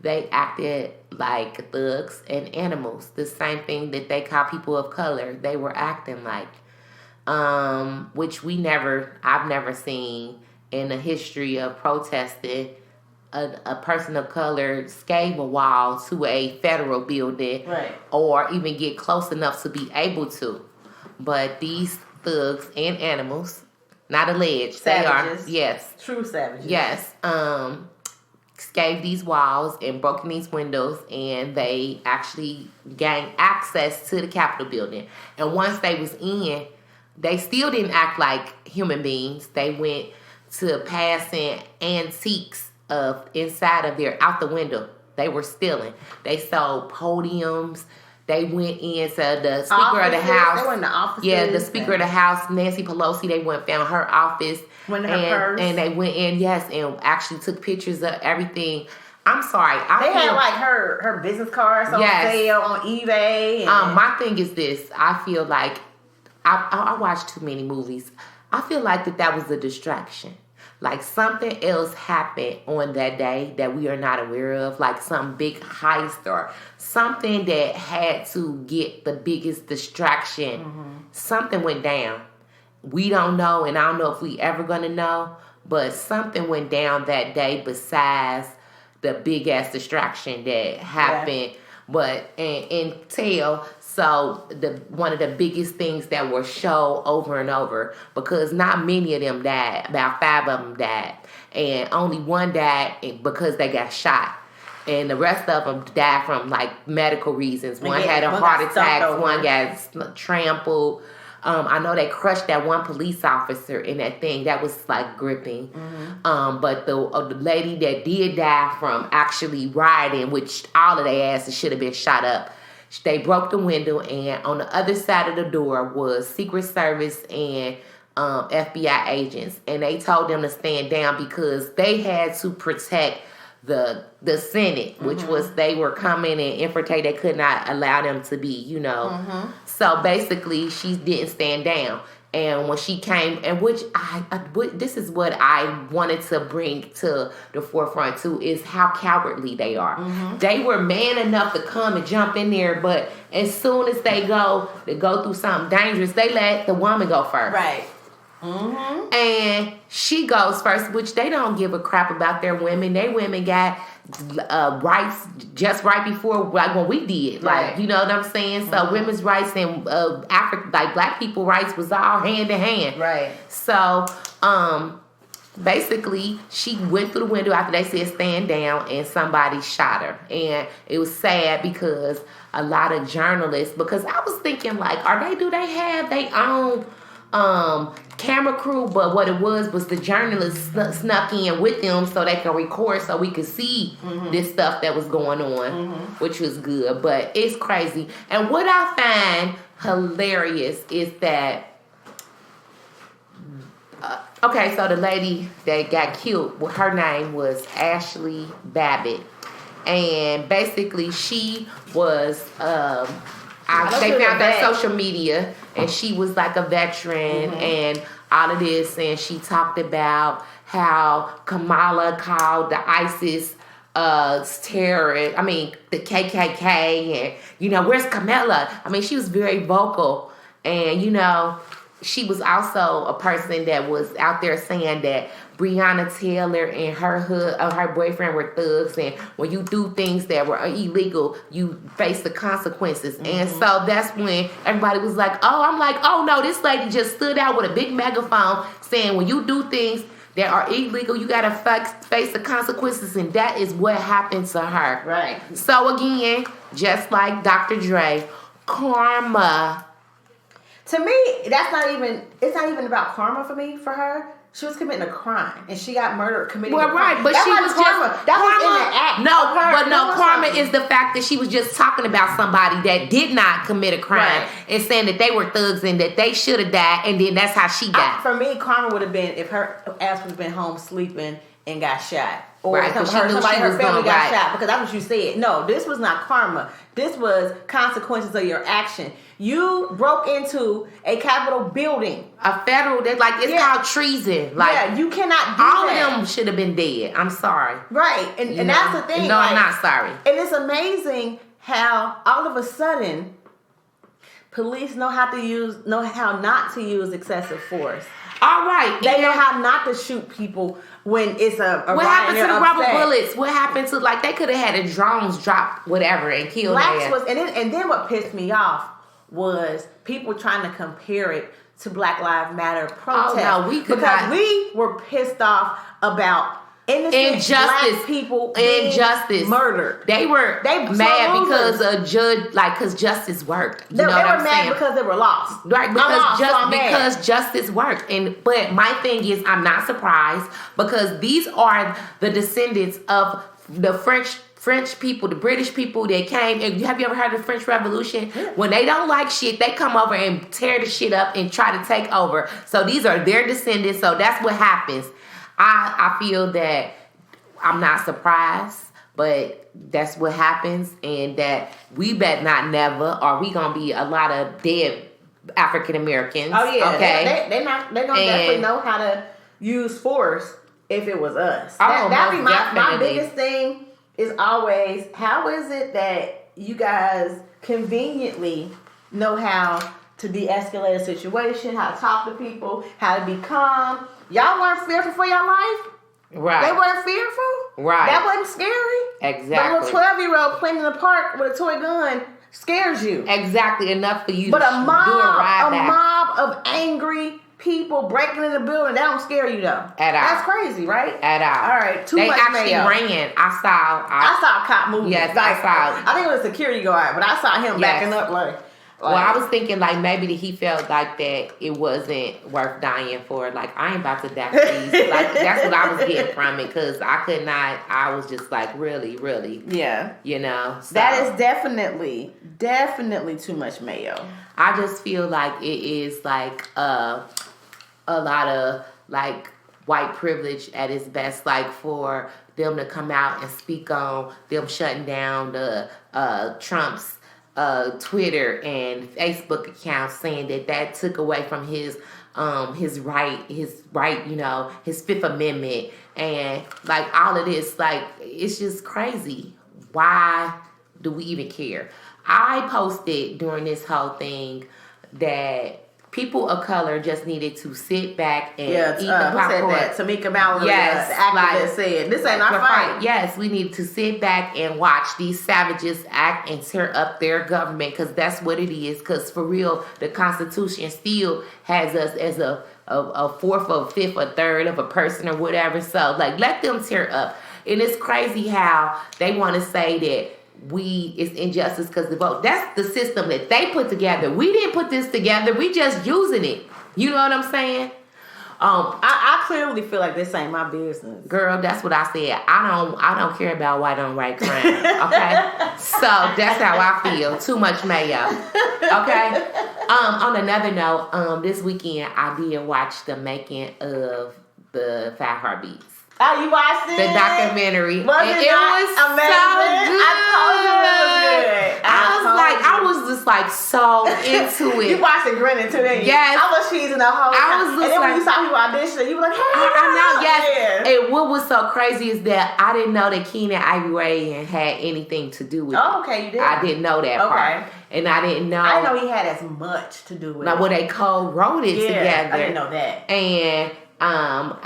They acted like thugs and animals. The same thing that they call people of color. They were acting like, which I've never seen in the history of protesting. A person of color scale a wall to a federal building, or even get close enough to be able to. But these thugs and animals, not alleged, savages. They are, yes, true savages. Yes, scaled these walls and broken these windows, and they actually gained access to the Capitol building. And once they was in, they still didn't act like human beings. They went to passing antiques inside of there, out the window. They were stealing. They sold podiums. They went into the Speaker of the House. They went in the offices. Yeah, the Speaker of the House, Nancy Pelosi. They went found her office. Went in her purse. And they went in, yes, and actually took pictures of everything. I'm sorry. They had like her business cards on sale on eBay. My thing is this. I feel like I watched too many movies. I feel like that was a distraction. Like, something else happened on that day that we are not aware of, like some big heist or something that had to get the biggest distraction. Something went down. We don't know, and I don't know if we ever going to know, but something went down that day besides the big-ass distraction that happened. But, and so one of the biggest things that were shown over and over, because not many of them died, about 5 of them died, and only one died because they got shot, and the rest of them died from like medical reasons. One had a heart attack, one got trampled. I know they crushed that one police officer in that thing. That was like gripping. But the lady that did die from actually rioting, which all of their asses should have been shot up. They broke the window, and on the other side of the door was Secret Service and FBI agents, and they told them to stand down because they had to protect the Senate, which was they were coming and infiltrate. They could not allow them to be, So basically, she didn't stand down. And when she came, and this is what I wanted to bring to the forefront too, is how cowardly they are. They were man enough to come and jump in there, but as soon as they go through something dangerous, they let the woman go first. Right. And she goes first, which they don't give a crap about their women. Their women got rights just right before, like, when we did. Like, you know what I'm saying? So women's rights and black people rights was all hand in hand. Right. So basically, she went through the window after they said stand down, and somebody shot her. And it was sad because a lot of journalists, because I was thinking, like, do they have their own camera crew? But what it was the journalists snuck in with them so they can record, so we could see this stuff that was going on, which was good. But it's crazy. And what I find hilarious is that Okay, so the lady that got killed, well, her name was Ashley Babbitt. And basically, she was, they found her social media, and she was like a veteran and all of this. And she talked about how Kamala called the ISIS terrorist, the KKK, and, where's Kamala? She was very vocal. And, she was also a person that was out there saying that Breonna Taylor and her boyfriend were thugs, and when you do things that were illegal, you face the consequences. And so that's when everybody was like, oh no, this lady just stood out with a big megaphone saying when you do things that are illegal, you gotta face the consequences, and that is what happened to her. Right. So again, just like Dr. Dre, karma. To me, it's not even about karma for her. She was committing a crime, and she got murdered committing a crime. Right, but that she was karma. just... That was in the act. Karma is the fact that she was just talking about somebody that did not commit a crime and saying that they were thugs and that they should have died, and then that's how she died. For me, karma would have been if her ass would have been home sleeping and got shot. Or somebody her family got shot, because that's what you said. No, this was not karma. This was consequences of your action. You broke into a Capitol building. A federal, it's called treason. You cannot do all that. All of them should have been dead. I'm sorry. Right, and that's the thing. No, I'm not sorry. And it's amazing how all of a sudden police know how not to use excessive force. All right. They know how not to shoot people when it's a what riot. Happened to the rubber bullets? What happened to, they could have had the drones drop whatever and kill them. And then what pissed me off was people trying to compare it to Black Lives Matter protests. Oh, no, we were pissed off about innocent Black people being murdered. They were mad because justice worked. They were mad because they were lost. Right, because justice worked. But my thing is, I'm not surprised, because these are the descendants of the French people, the British people that came. And have you ever heard of the French Revolution? Yeah. When they don't like shit, they come over and tear the shit up and try to take over. So these are their descendants. So that's what happens. I feel that I'm not surprised, but that's what happens, and that we bet not never, or we gonna be a lot of dead African Americans. Oh yeah, okay. They're gonna definitely know how to use force if it was us. That'd be my biggest thing. Is always, how is it that you guys conveniently know how to de-escalate a situation, how to talk to people, how to be calm? Y'all weren't fearful for your life? Right. They weren't fearful? Right. That wasn't scary? Exactly. But a little 12-year-old playing in the park with a toy gun scares you. Exactly. Enough for you to do a ride back. Mob of angry people breaking in the building, that don't scare you though. At all. That's crazy, right? At all. All right. Too much mayo. They actually ran. I saw a cop moving. Yes, I saw. I think it was a security guard, but I saw him backing up like. Well, I was thinking maybe he felt like that it wasn't worth dying for. I ain't about to die for these. That's what I was getting from it, because I could not. I was just really, really. Yeah. So. That is definitely too much mayo. I just feel like it is a lot of white privilege at its best, for them to come out and speak on them shutting down the Trump's Twitter and Facebook accounts, saying that took away from his right, his Fifth Amendment, and all of this, it's just crazy. Why do we even care? I posted during this whole thing that people of color just needed to sit back and eat the popcorn. Who said that? Tamika Mallory, the activist, said, this ain't our fight. Yes, we need to sit back and watch these savages act and tear up their government, because that's what it is. Because for real, the Constitution still has us as a fourth or fifth or third of a person or whatever. So, let them tear up. And it's crazy how they want to say that it's injustice because the vote. That's the system that they put together. We didn't put this together. We just using it. You know what I'm saying? I clearly feel like this ain't my business. Girl, that's what I said. I don't care about white on white crime. Okay? So that's how I feel. Too much mayo. Okay? On another note, this weekend I did watch the making of the 5 Heartbeats. Oh, you watched it? The documentary. Was it was amazing? So good. I told you it was good. I was just like so into it. You watched it grinning too, didn't you? Yes. I was cheesing the whole time. I was just and then when like, you saw people audition, you were like, hey, I know, yes. Yeah. And what was so crazy is that I didn't know that Keenan Ivory Wayans had anything to do with it. Oh, okay, you did. I didn't know that part. And I didn't know. I know he had as much to do with like it. when they co-wrote it together. I didn't know that. And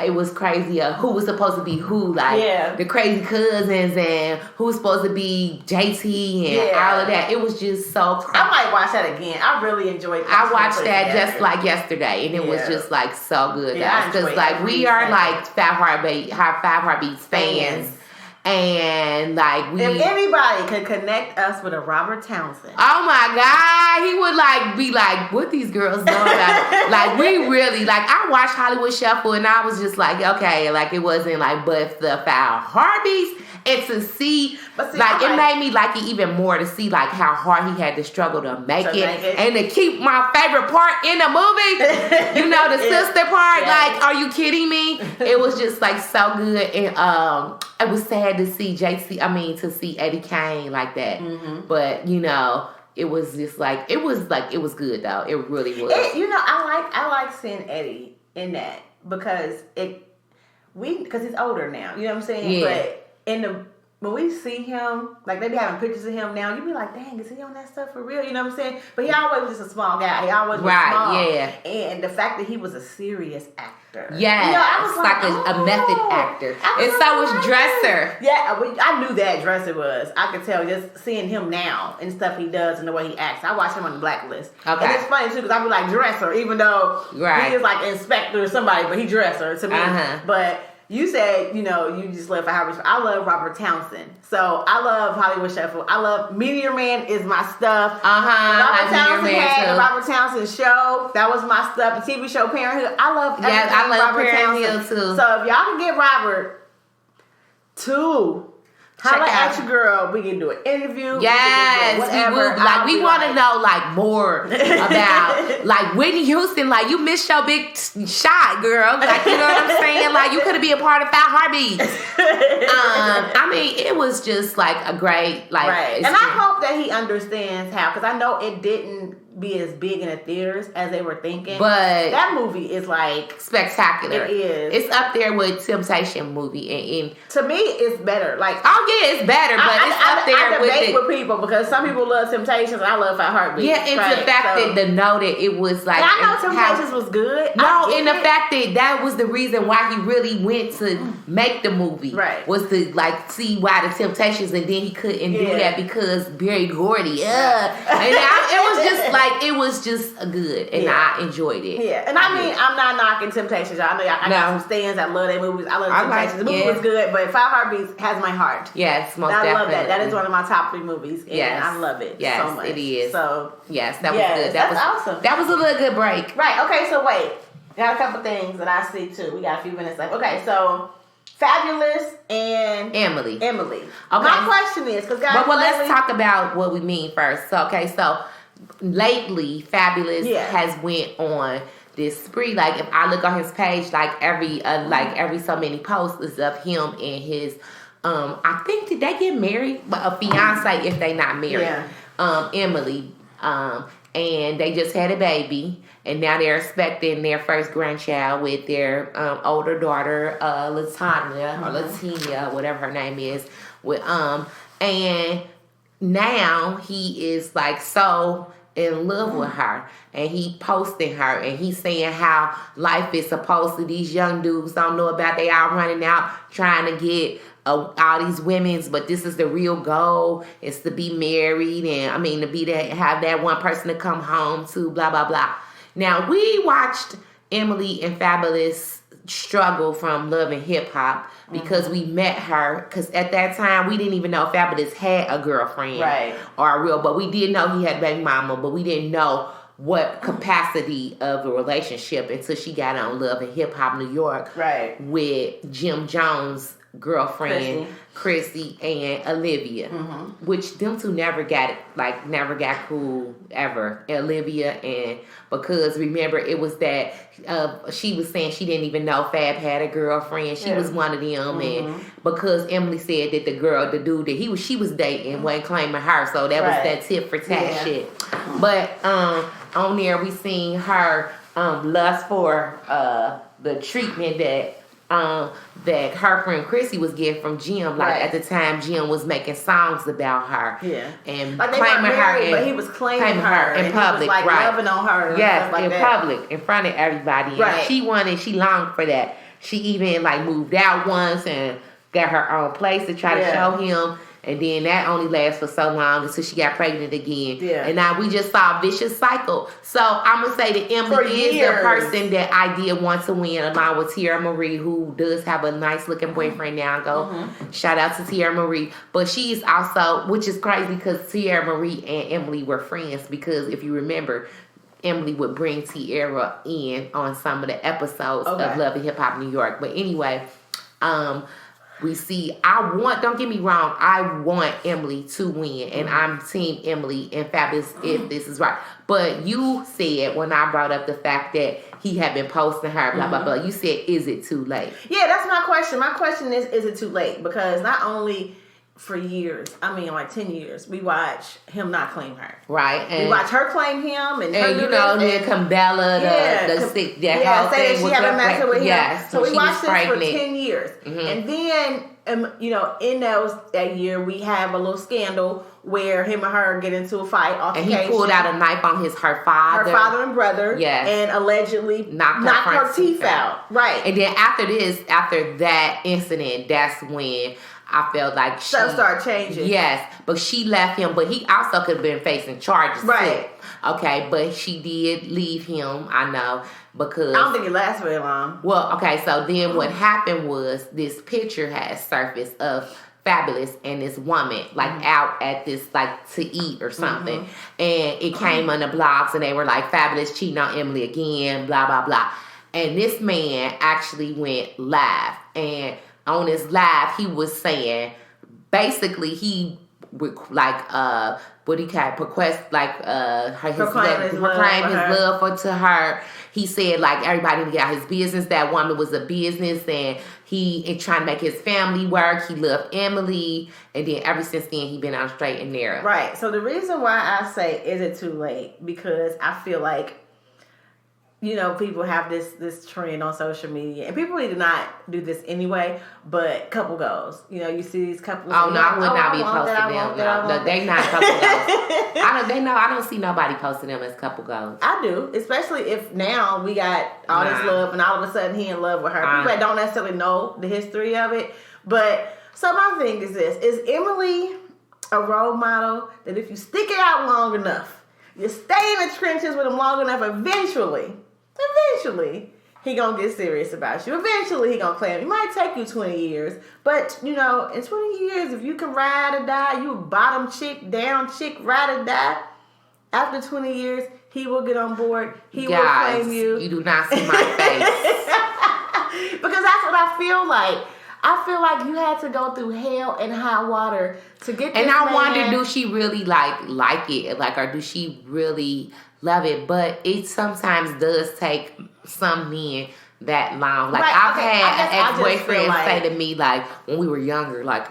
it was crazy who was supposed to be who, like the crazy cousins and who was supposed to be JT and all of that. It was just so crazy. I might watch that again. I really enjoyed that. I watched that just like yesterday, and it was just like so good, guys. Because like we are like Five Heartbeats fans. And like if anybody could connect us with a Robert Townsend, oh my God, he would like be like, what these girls know about it? Like we really like. I watched Hollywood Shuffle, and I was just like, okay, like it wasn't like, but the 5 Heartbeats, and to see, like it made me like it even more to see like how hard he had to struggle to make it, and to keep my favorite part in the movie. You know, the sister part. Like, are you kidding me? It was just like so good, and it was sad to see to see Eddie Kane like that. Mm-hmm. But you know, it was just like it was good though. It really was. I like seeing Eddie in that because he's older now. You know what I'm saying? Yeah. But when we see him, like they be having pictures of him now, you be like, dang, is he on that stuff for real? You know what I'm saying? But he always was just a small guy. He always was small. Yeah. And the fact that he was a serious actor. Yeah. You know, I was like a method actor. And so was Dresser. Yeah, I knew that Dresser was. I could tell just seeing him now and stuff he does and the way he acts. I watch him on the Blacklist. Okay. And it's funny too because I be like Dresser, even though he is like Inspector or somebody, but he Dresser to me. But you said, you just love for Howard. I love Robert Townsend. So I love Hollywood Shuffle. I love Meteor Man is my stuff. Robert Townsend had the Robert Townsend show. That was my stuff. The TV show Parenthood. I love everything I love Robert Parenthood Townsend too. So if y'all can get Robert to holla at your girl, we can do an interview. Yes, we would. Like we want to know like more about like Whitney Houston. Like you missed your big shot, girl. Like you know what I'm saying? Like you could have been a part of 5 Heartbeats. I mean, it was just like a great and I hope that he understands how, because I know it didn't be as big in the theaters as they were thinking. But that movie is like spectacular. It is. It's up there with Temptation movie, and to me, it's better. Like it's better, but it's up there I debate with people because some people love Temptations and I love 5 Heartbeats. Yeah, and the fact that the note that it was like, and I know Temptations was good. No, and the fact that was the reason why he really went to make the movie. Right, was to like see why the Temptations, and then he couldn't do that because Berry Gordy. And it was just like. It was just good, and I enjoyed it. Yeah, and I mean, I'm not knocking Temptations. I know I got some stands that love their movies. I love Temptations. The movie was good, but 5 Heartbeats has my heart. Yes, most definitely. I love that. That is one of my top 3 movies, and I love it so much. It is. So yes, that was good. That was awesome. That was a little good break. Right. Okay. So wait, got a couple things that I see too. We got a few minutes left. Okay. So. Fabulous and Emily. Okay. My question is, because guys, let's talk about what we mean first. So lately, Fabulous has went on this spree. Like if I look on his page, like every so many posts is of him and his. I think did they get married? A fiance if they not married. Yeah. Emily. And they just had a baby, and now they're expecting their first grandchild with their older daughter, Latanya or Latinia, whatever her name is. And now he is like so in love with her, and he posting her, and he's saying how life is supposed to. These young dudes don't know about. They all running out trying to get all these women's, but this is the real goal. It's to be married, and have that one person to come home to. Blah blah blah. Now we watched Emily and Fabulous struggle from Love and Hip Hop because we met her. Because at that time we didn't even know Fabulous had a girlfriend, right? Or a real, but we did know he had a baby mama, but we didn't know what capacity of a relationship until she got on Love and Hip Hop New York, right? With Jim Jones. girlfriend, Chrissy and Olivia, which them two never got cool ever. Olivia, and because remember it was that she was saying she didn't even know Fab had a girlfriend. She was one of them, and because Emily said that the dude that she was dating wasn't claiming her, so that was that tit for tat shit. But on there we seen her lust for the treatment that her friend Chrissy was getting from Jim. Like at the time, Jim was making songs about her. Yeah, and like claiming married, her, but he was claiming her in public, he was, like, loving on her. Yes, like in public, in front of everybody. And she longed for that. She even like moved out once and got her own place to try to show him. And then that only lasts for so long until she got pregnant again. Yeah. And now we just saw a vicious cycle. So I'm going to say that Emily is the person that I did want to win, along with Tierra Marie, who does have a nice looking boyfriend now. Shout out to Tierra Marie. But she is also, which is crazy because Tierra Marie and Emily were friends. Because if you remember, Emily would bring Tierra in on some of the episodes of Love and Hip Hop New York. But anyway, we see, don't get me wrong, I want Emily to win, and I'm team Emily and Fabulous if this is right. But you said, when I brought up the fact that he had been posting her, blah, blah, blah, you said, is it too late? Yeah, that's my question. My question is it too late? Because not only for years, I mean like 10 years, we watch him not claim her. Right. And we watch her claim him. And you know, here come Bella, the sick, that whole say thing. That she had a matter with him. Yes, so we watched this for 10 years. And then, you know, in that year, we have a little scandal where him and her get into a fight. And he pulled out a knife on her father and brother. Yes. And allegedly knocked her teeth out. Right. And then after that incident, that's when I felt like stuff started changing. Yes, but she left him, but he also could have been facing charges. Right. Too. Okay, but she did leave him, I know, because I don't think it lasts very long. Well, okay, so then what happened was this picture had surfaced of Fabulous and this woman, like out at this, like to eat or something. And it came on the blogs and they were like, Fabulous cheating on Emily again, blah, blah, blah. And this man actually went live, and on his live, he was saying, basically, he would what he called proclaim his love to her. He said, like, everybody need to get out his business. That woman was a business, and he trying to make his family work. He loved Emily, and then ever since then, he been on straight and narrow. Right. So the reason why I say, is it too late? Because I feel like, you know, people have this trend on social media, and people need to not do this anyway, but couple goals. You know, you see these couples. Oh, no, I would not be posting them. No, they not couple goals. I don't see nobody posting them as couple goals. I do, especially if now we got all this love, and all of a sudden he in love with her. People that don't necessarily know the history of it. But, so my thing is this. Is Emily a role model that if you stick it out long enough, you stay in the trenches with him long enough, eventually, he gonna get serious about you. Eventually, he gonna claim. It might take you 20 years, but, you know, in 20 years, if you can ride or die, you bottom chick, down chick, ride or die, after 20 years, he will get on board. He will claim you. You do not see my face. Because that's what I feel like. I feel like you had to go through hell and high water to get this. And I wonder, do she really like it? Like, or do she really love it? But it sometimes does take some men that long. Like, I've had an ex-boyfriend say to me, like, when we were younger, like,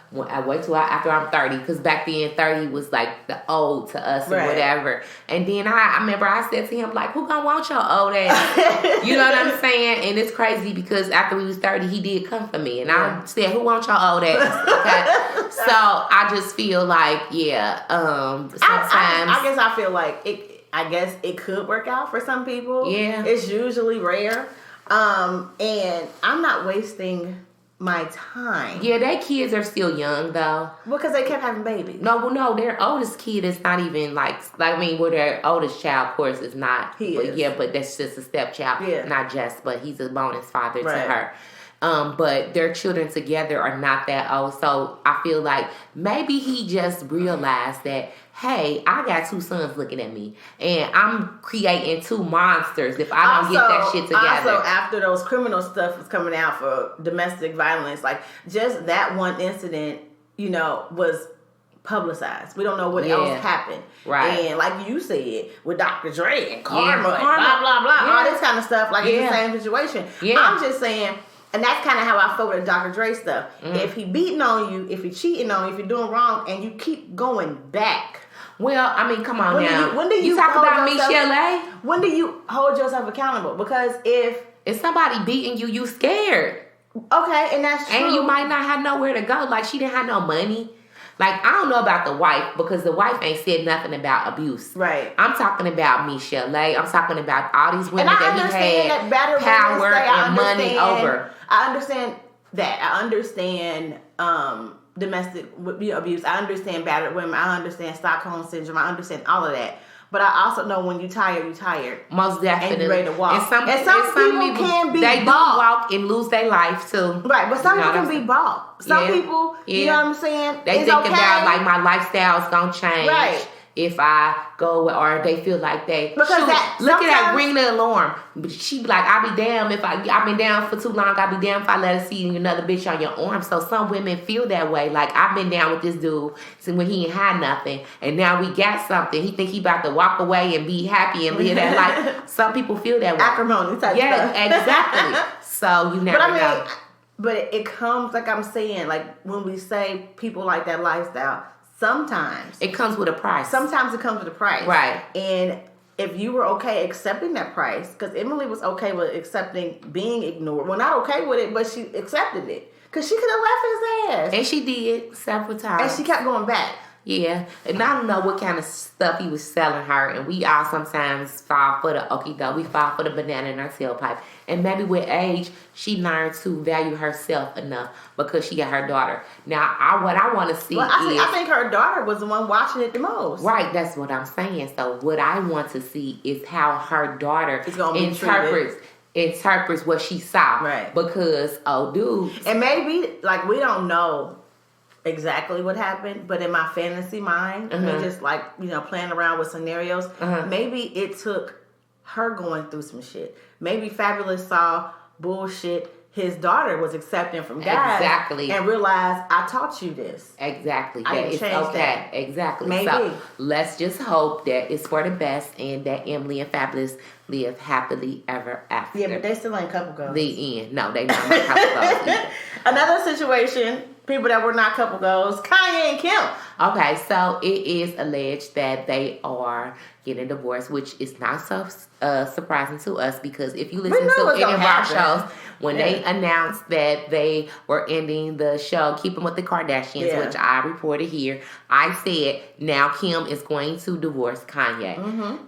when I wait till after I'm 30, because back then 30 was like the old to us or whatever. And then I remember I said to him, like, who gonna want your old ass? You know what I'm saying? And it's crazy because after we was 30, he did come for me. And I said, who wants your old ass? Okay. So I just feel like, sometimes. I guess I feel like it could work out for some people. Yeah. It's usually rare. And I'm not wasting my time. Yeah, their kids are still young though. Because they kept having babies. No, their oldest kid is not even their oldest child, of course, is not. But that's just a stepchild. Yeah. Not just, but he's a bonus father to her. But their children together are not that old. So I feel like maybe he just realized that, hey, I got 2 sons looking at me, and I'm creating 2 monsters if I don't get that shit together. Also, after those criminal stuff was coming out for domestic violence, like just that one incident, was publicized. We don't know what else happened. Right. And like you said, with Dr. Dre and Karma, and blah, blah, blah, all this kind of stuff, like it's the same situation. Yeah. I'm just saying, and that's kind of how I feel with the Dr. Dre stuff. If he beating on you, if he cheating on you, if you're doing wrong, and you keep going back. Well, I mean, come on now. When do you talk about Michelle A? When do you hold yourself accountable? Because if somebody beating you, you scared. Okay, and that's true. And you might not have nowhere to go. Like, she didn't have no money. Like, I don't know about the wife, because the wife ain't said nothing about abuse. Right. I'm talking about Michelle A. I'm talking about all these women that he had that power and money over. I understand that. I understand domestic abuse. I understand battered women. I understand Stockholm syndrome. I understand all of that. But I also know when you're tired, you're tired. Most definitely. And you're ready to walk. And some people can be they bought. do walk and lose their life too. Right, but some people can be bought. Some people, you know what I'm saying? They think about, like, my lifestyle's gonna change. Right. If I go, or they feel like they look at that, ring the alarm. But she be like, I'll be damned if I've been down for too long. I'll be damned if I let her see another bitch on your arm. So some women feel that way. Like, I've been down with this dude since when he ain't had nothing, and now we got something. He think he about to walk away and be happy and live that life. Some people feel that way. Acrimony type stuff. Yeah, exactly. So you never know. But it comes, like I'm saying, like when we say people like that lifestyle, sometimes it comes with a price. Sometimes it comes with a price. Right. And if you were okay accepting that price, because Emily was okay with accepting being ignored. Well, not okay with it, but she accepted it. Because she could have left his ass. And she did several times. And she kept going back. Yeah. And I don't know what kind of stuff he was selling her. And we all sometimes fall for the okie doke. We fall for the banana in our tailpipe. And maybe with age, she learned to value herself enough because she got her daughter. Now, what I want to see I think her daughter was the one watching it the most. Right, that's what I'm saying. So what I want to see is how her daughter interprets what she saw. Right. Because, dude. And maybe, like, we don't know exactly what happened, but in my fantasy mind, and just, like, playing around with scenarios, maybe it took her going through some shit. Maybe Fabulous saw bullshit his daughter was accepting from guys. Exactly. And realized, I taught you this. Exactly. I That it's okay. that. Exactly. Maybe. So let's just hope that it's for the best and that Emily and Fabulous live happily ever after. Yeah, but they still ain't couple goals. The end. No, they not couple goals either. Another situation, people that were not couple goals, Kanye and Kim. Okay, so it is alleged that they are getting divorced, which is not so surprising to us because if you listen to any of our shows, when they announced that they were ending the show Keeping with the Kardashians, which I reported here, I said now Kim is going to divorce Kanye.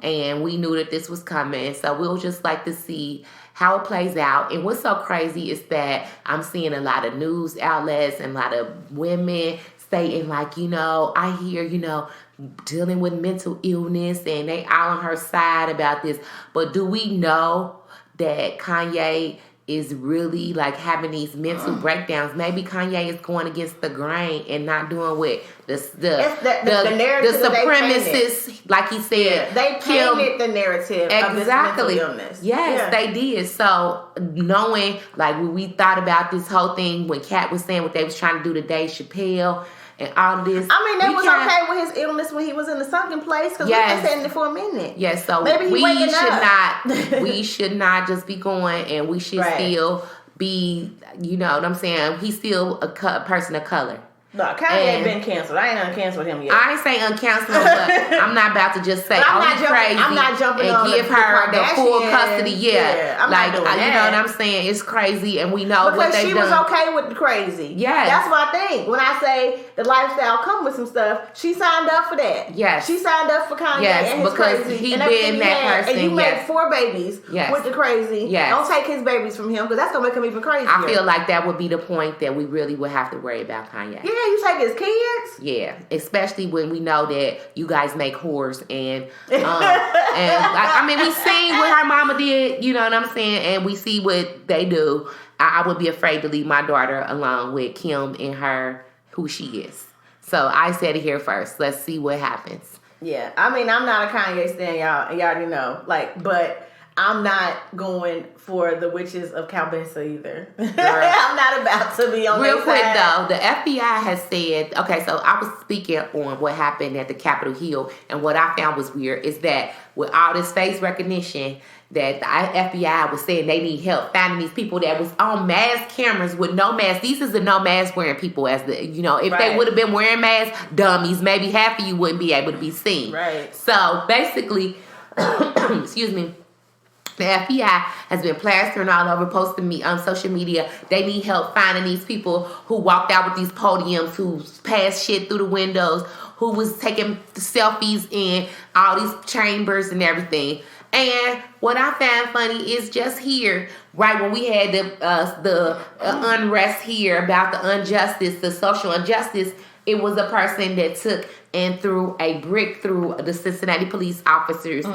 And we knew that this was coming, so we'll just like to see how it plays out. And what's so crazy is that I'm seeing a lot of news outlets and a lot of women saying like, I hear, dealing with mental illness and they all on her side about this. But do we know that Kanye is really like having these mental breakdowns? Maybe Kanye is going against the grain and not doing what the supremacists, like he said. They painted the narrative of this mental illness. Yes, they did. So knowing, like when we thought about this whole thing when Kat was saying what they was trying to do to Dave Chappelle and all this. I mean, they was okay with his illness when he was in the sunken place because we been saying it for a minute. Yes, so maybe we should not just be going, and we should still be, you know what I'm saying? He's still a person of color. No, Kanye ain't been canceled. I ain't uncanceled him yet. I ain't saying uncanceled, but I'm not about to just say, he's crazy. I'm not jumping and on give her the full custody. I'm not doing that. You know what I'm saying? It's crazy, and we know what they've done. Because she was okay with the crazy. Yes. That's my thing. When I say the lifestyle come with some stuff, she signed up for that. Yes. She signed up for Kanye and his because crazy. He been that person. And you made 4 babies with the crazy. Yes. Don't take his babies from him because that's going to make him even crazier. I feel like that would be the point that we really would have to worry about Kanye. Yeah, you take his kids. Yeah, especially when we know that you guys make whores and we seen what her mama did, you know what I'm saying, and we see what they do, I would be afraid to leave my daughter alone with Kim and her, who she is. So I said it here first. Let's see what happens. Yeah. I mean, I'm not a Kanye stan, y'all. Y'all already know. Like, but I'm not going for the witches of Calabasas either. I'm not about to be on Real quick, side. though, the FBI has said, okay, so I was speaking on what happened at the Capitol Hill, and what I found was weird is that with all this face recognition, that the FBI was saying they need help finding these people that was on mask cameras with no mask. These is the no mask wearing people, as the, you know, if they would have been wearing masks, dummies, maybe half of you wouldn't be able to be seen. Right. So basically, excuse me, the FBI has been plastering all over, posting me on social media. They need help finding these people who walked out with these podiums, who passed shit through the windows, who was taking selfies in all these chambers and everything. And what I found funny is just here, right when we had the unrest here about the injustice, the social injustice, it was a person that took and threw a brick through the Cincinnati police officer's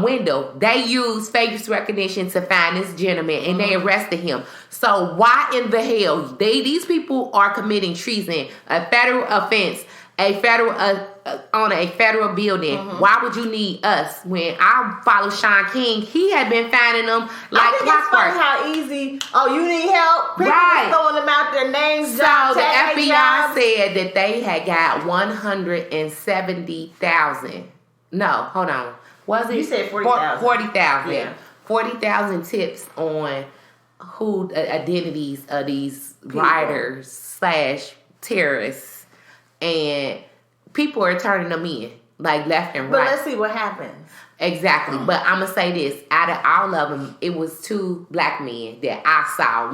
window. They used face recognition to find this gentleman, and they arrested him. So why in the hell these people are committing treason, a federal offense, on a federal building? Why would you need us? When I follow Sean King, he had been finding them like clockwork. It's funny how easy. Oh, you need help? People Right. throwing them out their names. So the FBI said that they had got 170,000. No, hold on. Was it? You said 40,000. 40,000. Yeah. 40,000 tips on who the identities of these rioters / terrorists. And people are turning them in, like left and But right. let's see what happens. Exactly. But I'm going to say this. Out of all of them, it was 2 black men that I saw.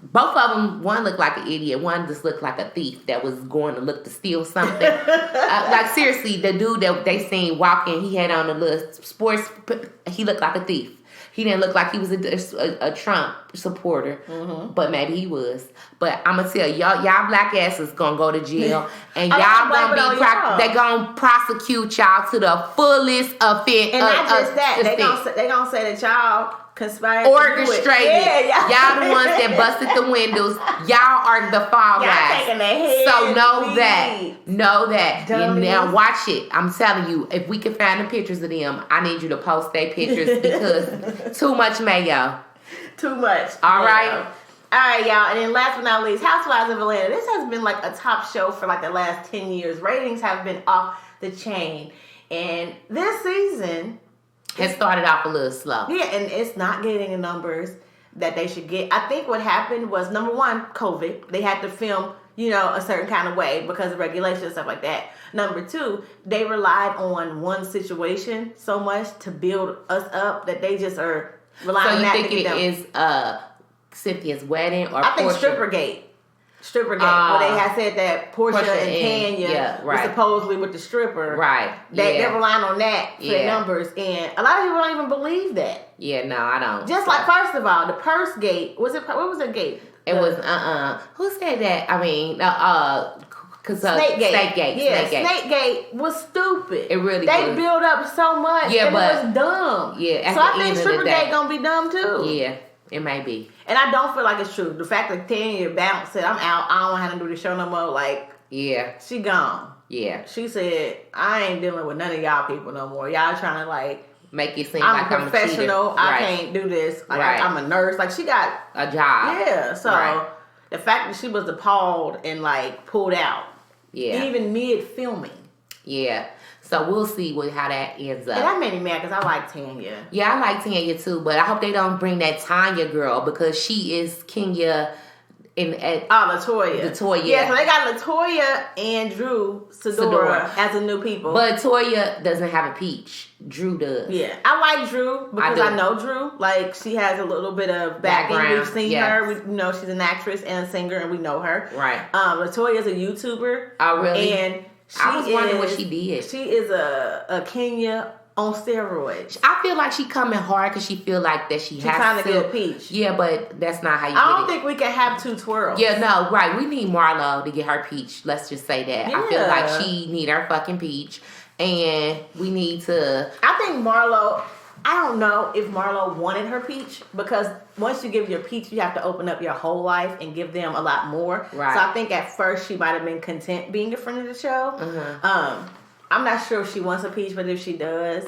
Both of them, one looked like an idiot. One just looked like a thief that was going to look to steal something. Like, seriously, the dude that they seen walking, he had on a little sports, he looked like a thief. He didn't look like he was a Trump supporter, but maybe he was. But I'm gonna tell y'all black asses gonna go to jail, and y'all gonna be they gonna prosecute y'all to the fullest offense. And not just that, they gonna say that y'all conspired, orchestrated. Y'all the ones that busted the windows. Y'all are the fall guys. Taking their head. So know that. And now watch it. I'm telling you, if we can find the pictures of them, I need you to post their pictures because too much mayo. Too much. All right. All right, y'all. And then last but not least, Housewives of Atlanta. This has been like a top show for like the last 10 years. Ratings have been off the chain. And this season it started off a little slow. Yeah, and it's not getting the numbers that they should get. I think what happened was, number one, COVID. They had to film, a certain kind of way because of regulations and stuff like that. Number two, they relied on one situation so much to build us up that they just are relying on that. So you think it is Cynthia's wedding or I think Portia? Strippergate. Where they had said that Portia and Tanya were supposedly with the stripper. Right. They're relying on that for their numbers. And a lot of people don't even believe that. Yeah, no, I don't. Just like, first of all, the purse gate. What was the gate? It was, who said that? I mean, Snake Gate. Snake Gate. Yeah, Snake Gate was stupid. It really They was. built up so much. Yeah, and but it was dumb. Yeah, so I think Strippergate gonna be dumb too. Yeah, it may be. And I don't feel like it's true. The fact that Tanya bounced said, "I'm out. I don't want to do the show no more." Like, she gone. Yeah, she said, "I ain't dealing with none of y'all people no more. Y'all trying to like make it seem I'm like a professional. I can't do this. Like, I'm a nurse. Like, she got a job. Yeah. So the fact that she was appalled and like pulled out. Yeah. Even mid filming. Yeah. So we'll see how that ends up. And that made me mad because I like Tanya. Yeah, I like Tanya too, but I hope they don't bring that Tanya girl because she is Kenya Latoya. Latoya. Yeah, so they got Latoya and Drew Sidora as the new people. But Toya doesn't have a peach. Drew does. Yeah. I like Drew because I know Drew. Like, she has a little bit of background. We've seen her. We know she's an actress and a singer, and we know her. Right. Latoya is a YouTuber. Oh, really? And I was wondering what she did. She is a Kenya on steroids. I feel like she coming hard because she feel like that she has trying to get a peach. Yeah, but that's not how you I don't think we can have two twirls. Yeah, no, right. We need Marlo to get her peach. Let's just say that. Yeah. I feel like she need her fucking peach. And we need to... I think Marlo... I don't know if Marlo wanted her peach, because once you give your peach, you have to open up your whole life and give them a lot more. Right. So I think at first she might have been content being a friend of the show. Mm-hmm. I'm not sure if she wants a peach, but if she does,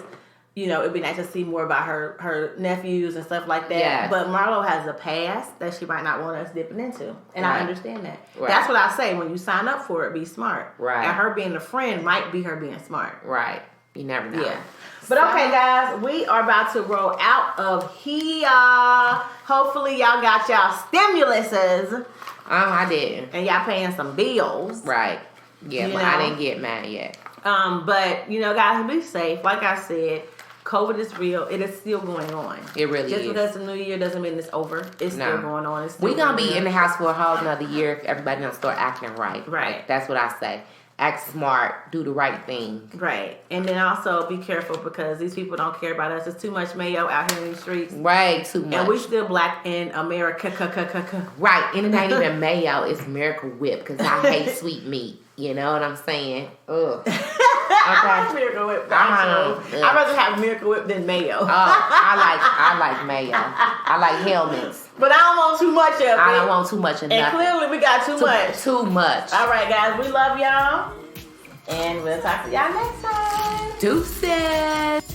you know, it'd be nice to see more about her nephews and stuff like that. Yes. But Marlo has a past that she might not want us dipping into. And I understand that. Right. That's what I say. When you sign up for it, be smart. Right. And her being a friend might be her being smart. Right. You never know. Yeah. But okay, guys, we are about to roll out of here. Hopefully, y'all got y'all stimuluses. I didn't. And y'all paying some bills. Right. Yeah, You but know? I didn't get mad yet. But, you know, guys, be safe. Like I said, COVID is real. It is still going on. It really is. Just because the new year doesn't mean it's over. It's still going on. It's still We're going to going be on. in the house for a whole another year if everybody don't start acting right. Right. Like, that's what I say. Act smart. Do the right thing. Right. And then also be careful, because these people don't care about us. There's too much mayo out here in the streets. Right. Too much. And we still black in America. Right. And it ain't even mayo. It's Miracle Whip, because I hate sweet meat. You know what I'm saying? Ugh. Okay. Miracle Whip. I'd I'd rather have Miracle Whip than mayo. I like mayo. I like helmets. But I don't want too much of it. I don't want too much of And nothing. clearly we got too much. Too much. All right, guys. We love y'all. And we'll talk to y'all next time. Deuces.